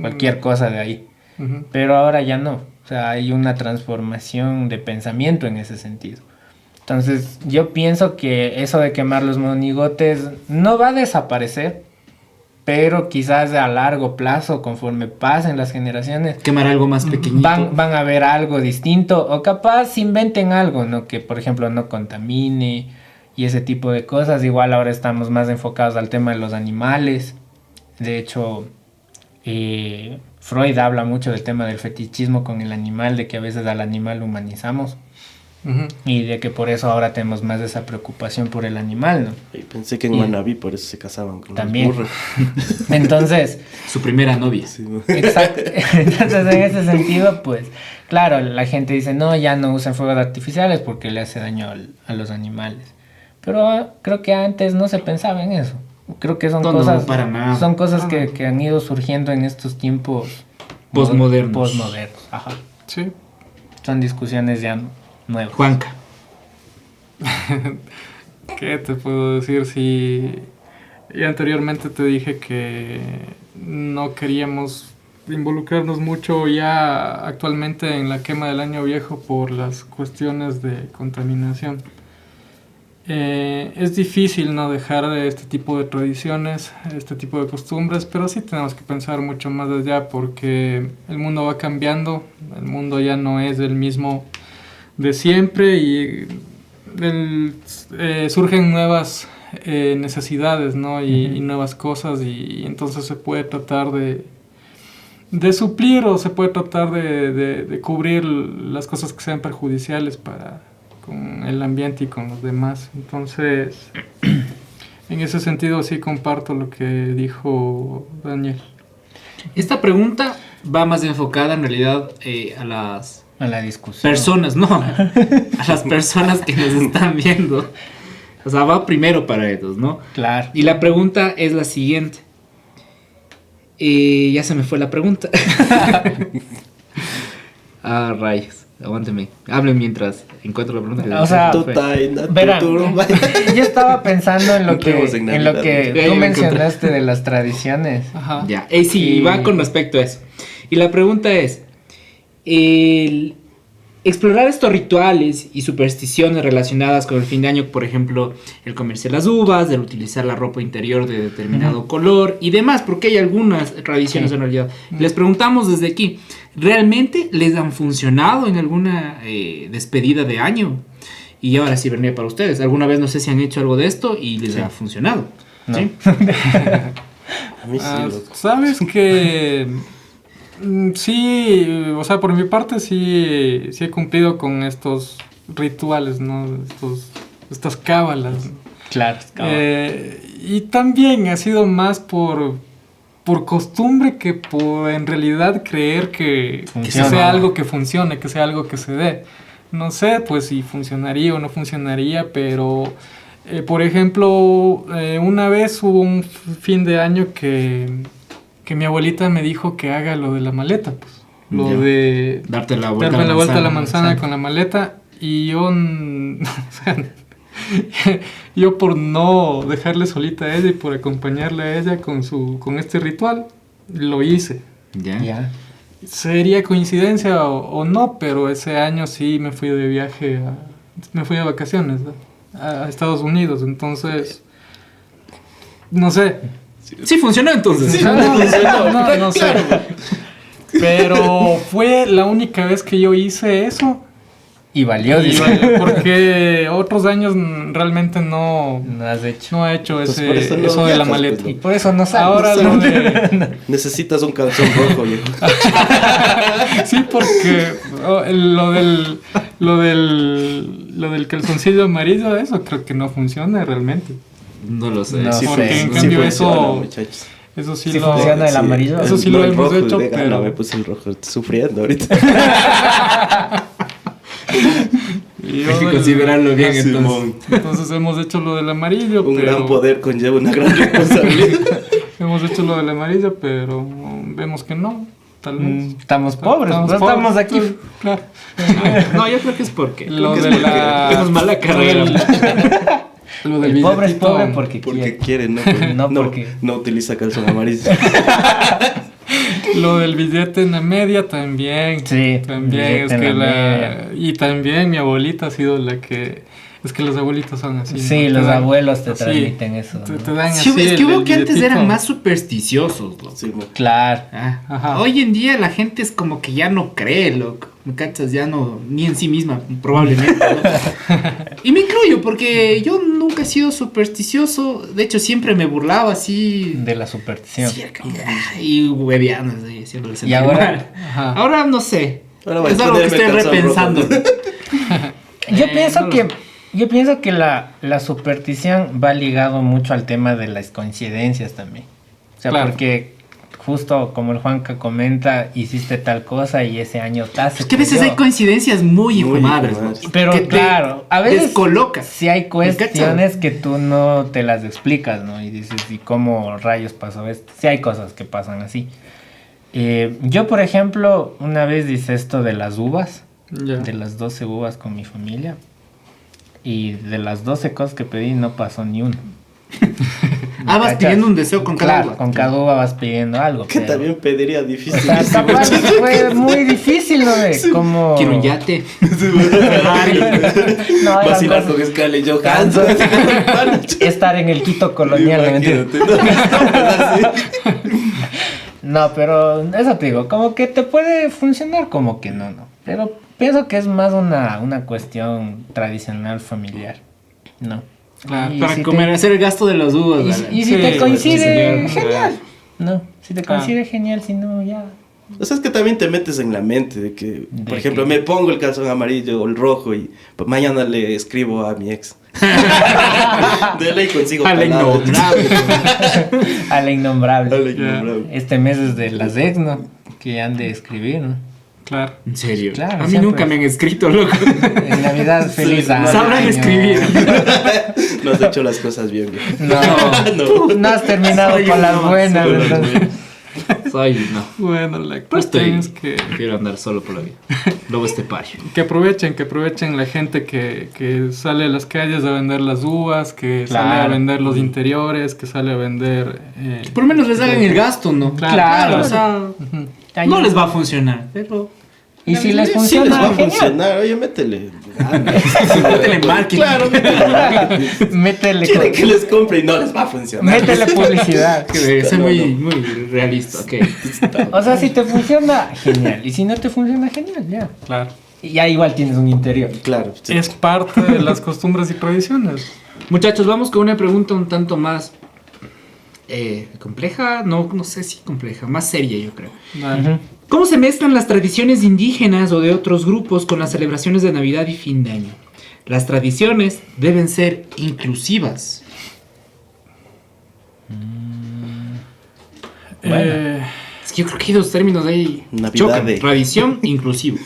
cualquier cosa de ahí. Ujú. Pero ahora ya no. O sea, hay una transformación de pensamiento en ese sentido. Entonces, yo pienso que eso de quemar los monigotes no va a desaparecer, pero quizás a largo plazo, conforme pasen las generaciones, Quemar algo más pequeñito. van a ver algo distinto o capaz inventen algo, ¿no? Que, por ejemplo, no contamine y ese tipo de cosas. Igual ahora estamos más enfocados al tema de los animales. De hecho, Freud habla mucho del tema del fetichismo con el animal, de que a veces al animal lo humanizamos Ujú. y de que por eso ahora tenemos más esa preocupación por el animal, ¿no? Y pensé que en Y- Manaví por eso se casaban con También. los burros. Entonces, Su primera novia. Sí, ¿no? exacto. Entonces, en ese sentido, pues, claro, la gente dice, no, ya no usen fuegos artificiales porque le hace daño a los animales. Pero creo que antes no se pensaba en eso. Creo que son No, cosas, para nada. son cosas que han ido surgiendo en estos tiempos Postmodernos. postmodernos. Ajá. Sí. Son discusiones ya nuevas. Juanca. ¿Qué te puedo decir si ya anteriormente te dije que no queríamos involucrarnos mucho ya actualmente en la quema del año viejo por las cuestiones de contaminación? es difícil no dejar de este tipo de tradiciones, este tipo de costumbres, pero sí tenemos que pensar mucho más allá porque el mundo va cambiando, el mundo ya no es el mismo de siempre y surgen nuevas necesidades, ¿no? Y nuevas cosas y entonces se puede tratar de suplir o se puede tratar de cubrir las cosas que sean perjudiciales con el ambiente y con los demás. Entonces, en ese sentido sí comparto lo que dijo Daniel. Esta pregunta va más enfocada en realidad A la discusión. personas, no, a las personas que nos están viendo. O sea, va primero para ellos, ¿no? Claro. Y la pregunta es la siguiente. Ya se me fue la pregunta. Rayos. Aguánteme. Hablen mientras encuentro la pregunta. O sea, verán, Verán, yo estaba pensando en lo Entremos en que, en lo Navidad. que Ya tú me mencionaste de las tradiciones. Ajá. Ya, sí, Y- va con respecto a eso. Y la pregunta es, el explorar estos rituales y supersticiones relacionadas con el fin de año, por ejemplo, el comerse las uvas, el utilizar la ropa interior de determinado color y demás, porque hay algunas tradiciones Sí. en realidad. Les preguntamos desde aquí, ¿realmente les han funcionado en alguna despedida de año? Y ahora sí, venía para ustedes. ¿Alguna vez no sé si han hecho algo de esto y les ha funcionado? No. ¿Sí? A mí sí, loco. Sabes que sí, o sea, por mi parte sí he cumplido con estos rituales, ¿no? Estas cábalas. Claro. Y también ha sido más por costumbre que por en realidad creer que Funciona. sea algo que funcione, que sea algo que se dé. No sé, pues si funcionaría o no funcionaría, pero por ejemplo, una vez hubo un fin de año que mi abuelita me dijo que haga lo de la maleta, pues. Lo Ya. de Darte la vuelta darme la vuelta a la manzana exacto. con la maleta y yo, o sea, yo por no dejarle solita a ella y por acompañarle a ella con este ritual, lo hice. Ya. Ya. Sería coincidencia o no, pero ese año sí me fui de viaje, me fui de vacaciones, ¿no? A Estados Unidos, entonces, no sé. Sí funcionó entonces. No sé. Pero fue la única vez que yo hice eso. Y valió, Y dice. vale, porque otros años realmente no No has hecho. he hecho Pues por eso no eso de la viajas, maleta. pues, Y por eso no sabes. Ahora lo de... Necesitas un calzón rojo, viejo. Sí, porque lo del calzoncillo amarillo, eso creo que no funciona realmente. No lo sé. No Sí, sé. porque en Sí cambio funciona, eso... muchachos. Eso sí, Sí lo... funciona el amarillo. Eso sí lo el hemos rojo, hecho, de gana, pero... me puse el rojo, estoy sufriendo ahorita. Y Hay que yo considerarlo bien entonces. Simón. Entonces hemos hecho lo del amarillo, Un pero... gran poder conlleva una gran responsabilidad. Hemos hecho lo del amarillo, pero vemos que no, tal vez. Estamos pobres, no pobres, estamos aquí. Claro. No, yo creo que es porque. Lo que es de porque la... tenemos mala carrera. Lo del El pobre es billetito, pobre porque Porque quiere. quiere, no, No no, porque- no utiliza calzón amarillo. Lo del billete en la media también. Sí, También billete es en que la la... media. Y también mi abuelita ha sido la que... Es que los abuelitos son así. Sí, ¿no? los Te dan- abuelos te sí, transmiten eso. Te, ¿no? te dan Sí, así es que el hubo que antes billetito. eran más supersticiosos, loco. Simón. Claro. Ajá. Hoy en día la gente es como que ya no cree, loco. ¿Me cachas? Ya no, ni en sí misma, probablemente. ¿no? Y me incluyo porque yo nunca he sido supersticioso. De hecho, siempre me burlaba así. De la superstición. Cerca, y hueveando, así, haciéndole sentir ahora- mal. Ajá. Ahora no sé. Ahora voy a Es algo que ponerme estoy calzón repensando. rojo. Yo no pienso lo que sé. yo pienso que la superstición va ligado mucho al tema de las coincidencias también. O sea, Claro. porque justo como el Juanca comenta, hiciste tal cosa y ese año Es que a veces hay coincidencias muy Muy inhumanas, inhumanas. ¿no? Pero que te claro, a veces descoloca. sí hay ¿Me cuestiones que tú no te las explicas, ¿no? Y dices, ¿y cómo rayos pasó esto? Sí hay cosas que pasan así. Yo, por ejemplo, una vez hice esto de las uvas, Ya. de las 12 uvas con mi familia. Y de las 12 cosas que pedí no pasó ni una. Vas ¿Cachas? pidiendo un deseo con cada Claro, uva. con cada uva vas pidiendo algo. Que pero- también pediría O difícil. sea, esta parte fue muy difícil, ¿no? De como... Quiero un yate. No, eran Vacilar cosas- con Scarlett Johansson. Estar en el Quito colonial, ¿no? Imagínate, no, así. No, pero eso te digo, como que te puede funcionar, como que no. Pero pienso que es más una cuestión tradicional familiar, ¿no? Claro, Y para si comer, hacer el gasto de las uvas. ¿vale? Y si Sí, te coincide, señor. genial. No, si te Ah. coincide, genial, si no, ya. O sea, es que también te metes en la mente de que, ¿De por ejemplo, qué? me pongo el calzón amarillo o el rojo y pues, mañana le escribo a mi ex. De ley consigo A la palabras. innombrable. A la innombrable. A la innombrable. Este mes es de las ex, ¿no? Que han de escribir, ¿no? Claro. En serio. Claro, a mí siempre. nunca me han escrito, loco. En Navidad, feliz Sí, año. Sabrán señor. escribir. No has hecho las cosas bien. No, No. no has terminado Soy con un las no, buenas. Con las entonces. buenas. Soy, no. Bueno, la Pues cuestión estoy. es que Prefiero andar solo por la vida. Lobo estepario. que aprovechen la gente que sale a las calles a vender las uvas, que sale a Claro. vender los interiores, que sale a vender... Por lo menos les hagan el gasto, ¿no? Claro. O sea, Ahí- no les va a funcionar, pero. Y si les Sí funciona, les va a genial. funcionar. Oye, métele. Métele marketing. Claro, métele. Métele, Quieren que les compre y no les va a funcionar. métele publicidad. Que debe ser No, muy, no. muy realista, ok. O sea, si te funciona, genial. Y si no te funciona, genial, ya. Claro. Y ya igual tienes un interior. Claro. sí. Es parte de las costumbres y tradiciones. Muchachos, vamos con una pregunta un tanto más compleja. No sé si compleja, más seria, yo creo. Dale. ¿Cómo se mezclan las tradiciones indígenas o de otros grupos con las celebraciones de Navidad y fin de año? Las tradiciones deben ser inclusivas. Eh, Es que yo creo que hay dos términos ahí. Navidad Chocan. de- Tradición, inclusivo.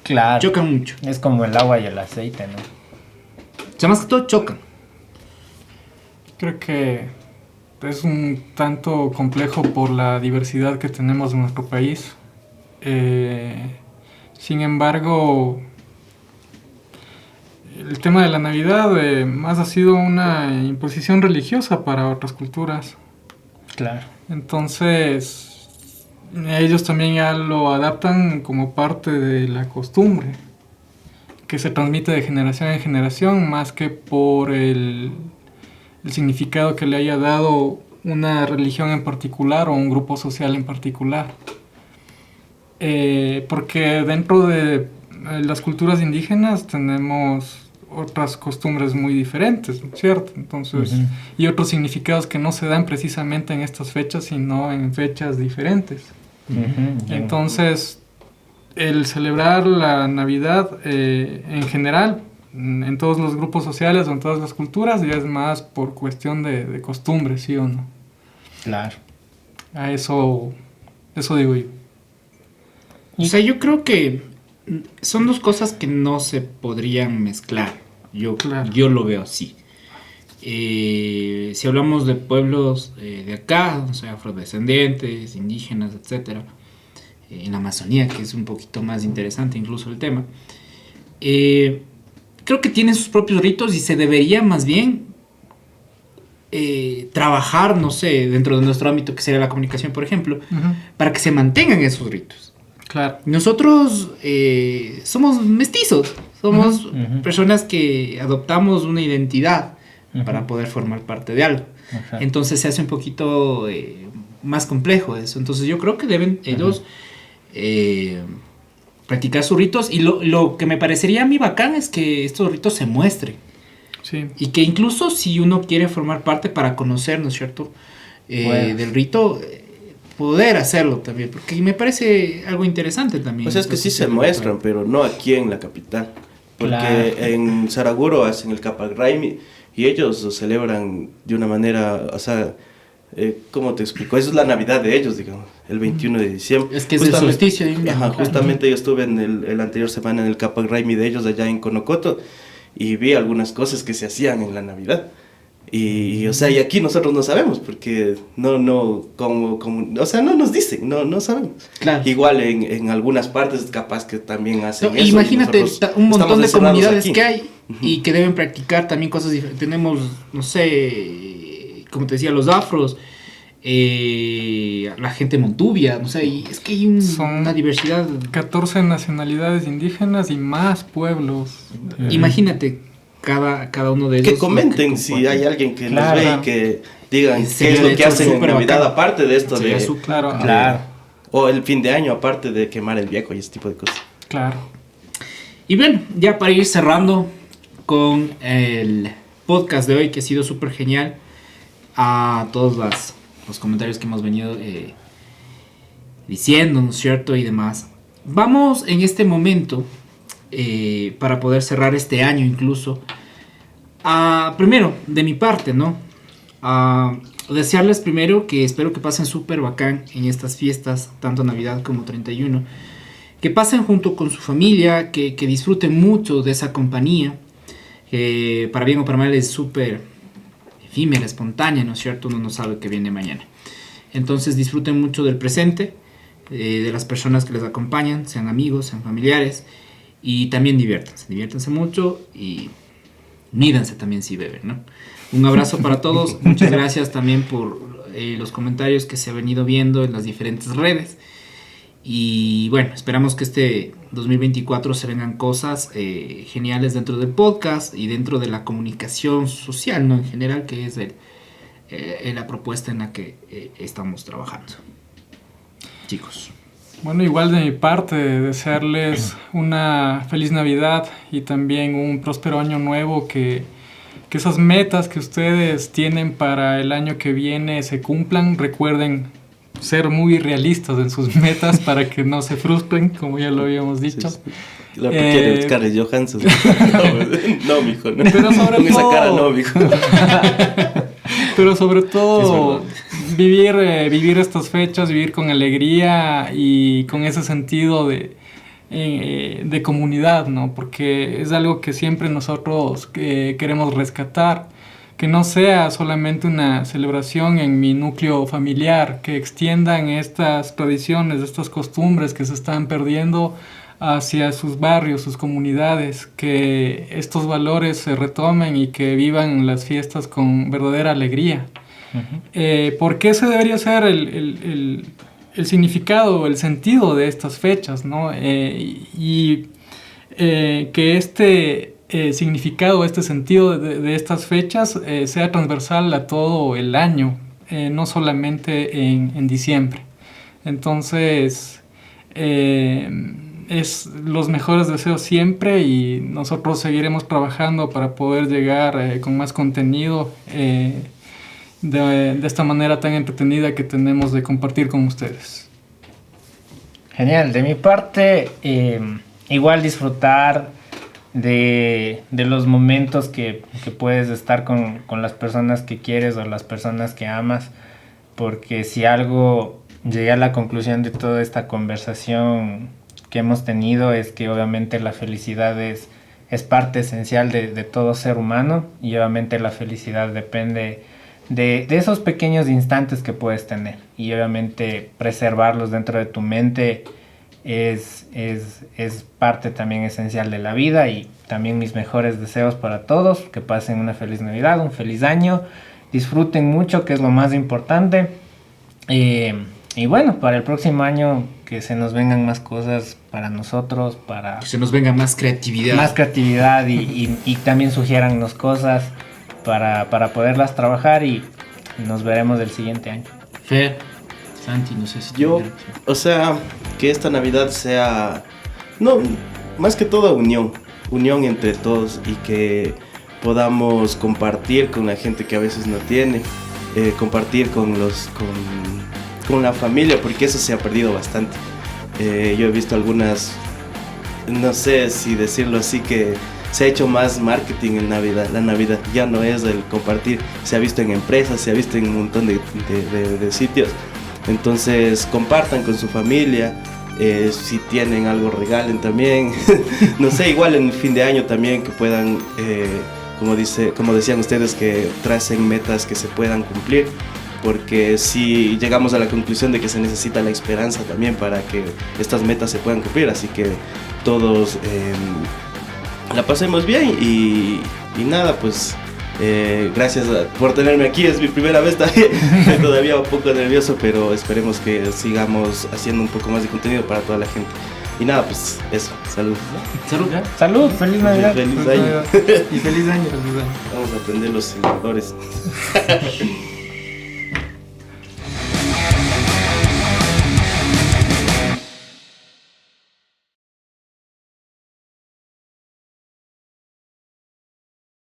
Claro. Chocan mucho. Es como el agua y el aceite, ¿no? O sea, más que todo chocan. creo que es un tanto complejo por la diversidad que tenemos en nuestro país. Sin embargo, el tema de la Navidad más ha sido una imposición religiosa para otras culturas. Claro. Entonces, ellos también ya lo adaptan como parte de la costumbre, que se transmite de generación en generación, más que por el significado que le haya dado una religión en particular o un grupo social en particular. Porque dentro de las culturas indígenas tenemos otras costumbres muy diferentes, ¿no es cierto? Entonces, Ujú. y otros significados que no se dan precisamente en estas fechas, sino en fechas diferentes. Ujú. Entonces, el celebrar la Navidad en general, en todos los grupos sociales o en todas las culturas, ya es más por cuestión de costumbre, ¿sí o no? Claro. A eso digo yo. O sea, yo creo que son dos cosas que no se podrían mezclar. Claro. Yo lo veo así. Si hablamos de pueblos de acá, o sea, afrodescendientes, indígenas, etcétera, en la Amazonía, que es un poquito más interesante incluso el tema, creo que tienen sus propios ritos y se debería más bien trabajar, no sé, dentro de nuestro ámbito que sería la comunicación, por ejemplo, para que se mantengan esos ritos. Claro. Nosotros somos mestizos, somos Ujú. personas que adoptamos una identidad Ujú. para poder formar parte de algo. Ajá. Entonces se hace un poquito más complejo eso. Entonces yo creo que deben ellos practicar sus ritos y lo que me parecería a mí bacán es que estos ritos se muestren. Sí. Y que incluso si uno quiere formar parte para conocer, ¿no es cierto? Bueno. Del rito, poder hacerlo también, porque me parece algo interesante también. Pues es que sí se muestran, pero no aquí en la capital. Porque Claro. en Saraguro hacen el Capac Raimi y ellos lo celebran de una manera, o sea, ¿cómo te explico? Eso es la Navidad de ellos, digamos, el 21 de diciembre. Es que es el solsticio de invierno, Ajá, claro. justamente yo estuve en el anterior semana en el Capac Raimi de ellos allá en Conocoto y vi algunas cosas que se hacían en la Navidad. Y o sea, y aquí nosotros no sabemos, porque o sea, no nos dicen, no sabemos. Claro. Igual en algunas partes capaz que también hacen No, eso. y imagínate nosotros un montón estamos de encerrados comunidades aquí. que hay y que deben practicar también cosas diferentes. Tenemos, no sé, como te decía, los afros, la gente montubia, no sé, y es que hay una diversidad. 14 nacionalidades indígenas y más pueblos. Imagínate cada uno de ellos. Que comenten si hay alguien que nos ve y que digan Sí, qué es lo que eso es hacen en súper Navidad, bacán. aparte de esto Sería de... Claro, Claro. O el fin de año, aparte de quemar el viejo y ese tipo de cosas. claro. Y bueno, ya para ir cerrando con el podcast de hoy, que ha sido súper genial, a todos los comentarios que hemos venido diciendo, ¿no es cierto? Y demás. Vamos en este momento, para poder cerrar este año incluso, primero, de mi parte, ¿no? Desearles primero que espero que pasen súper bacán en estas fiestas, tanto Navidad como 31. Que pasen junto con su familia, que disfruten mucho de esa compañía. Para bien o para mal es súper efímera, espontánea, ¿no es cierto? Uno no sabe qué viene mañana. Entonces disfruten mucho del presente, de las personas que les acompañan, sean amigos, sean familiares. Y también diviértanse mucho y mídanse también si beben, ¿no? Un abrazo para todos. Muchas gracias también por los comentarios que se ha venido viendo en las diferentes redes. Y bueno, esperamos que este 2024 se vengan cosas geniales dentro del podcast y dentro de la comunicación social, ¿no? En general, que es la propuesta en la que estamos trabajando. Chicos. Bueno, igual de mi parte, desearles una feliz Navidad y también un próspero año nuevo, que esas metas que ustedes tienen para el año que viene se cumplan. Recuerden ser muy realistas en sus metas para que no se frustren, como ya lo habíamos dicho. Sí, sí. Lo que quiere Scarlett Johansson. No, mijo, no. Pero sobre con esa todo- cara no, mijo. Pero sobre todo Sí, vivir estas fechas, vivir con alegría y con ese sentido de comunidad, ¿no? Porque es algo que siempre nosotros queremos rescatar. Que no sea solamente una celebración en mi núcleo familiar, que extiendan estas tradiciones, estas costumbres que se están perdiendo hacia sus barrios, sus comunidades, que estos valores se retomen y que vivan las fiestas con verdadera alegría. Porque ese debería ser el significado, el sentido de estas fechas, ¿no? Que este significado, este sentido de estas fechas sea transversal a todo el año, no solamente en diciembre. Entonces, es los mejores deseos siempre y nosotros seguiremos trabajando para poder llegar con más contenido de esta manera tan entretenida que tenemos de compartir con ustedes. Genial, de mi parte, igual disfrutar de los momentos que puedes estar con las personas que quieres o las personas que amas, porque si algo llegué a la conclusión de toda esta conversación que hemos tenido es que obviamente la felicidad es parte esencial de todo ser humano, y obviamente la felicidad depende de esos pequeños instantes que puedes tener, y obviamente preservarlos dentro de tu mente es parte también esencial de la vida. Y también mis mejores deseos para todos, que pasen una feliz Navidad, un feliz año, disfruten mucho, que es lo más importante, y bueno, para el próximo año que se nos vengan más cosas para nosotros, para Que se nos venga más creatividad. y también sugiérannos cosas para poderlas trabajar, y nos veremos el siguiente año. Fer, Santi, no sé si Yo, tuvieran- o sea, que esta Navidad sea, no, más que todo unión entre todos, y que podamos compartir con la gente que a veces no tiene, compartir con la familia, porque eso se ha perdido bastante. Yo he visto algunas, no sé si decirlo así, que se ha hecho más marketing en Navidad. La Navidad ya no es el compartir, se ha visto en empresas, se ha visto en un montón de sitios. Entonces compartan con su familia, si tienen algo regalen también. No sé, igual en el fin de año también, que puedan, como decían ustedes, que tracen metas que se puedan cumplir, porque si llegamos a la conclusión de que se necesita la esperanza también para que estas metas se puedan cumplir, así que todos la pasemos bien y nada, pues Gracias por tenerme aquí, es mi primera vez también. Estoy todavía un poco nervioso, pero esperemos que sigamos haciendo un poco más de contenido para toda la gente. Y nada, pues eso, salud. Salud, feliz Navidad. Feliz año. Y feliz año. Vamos a aprender los simuladores.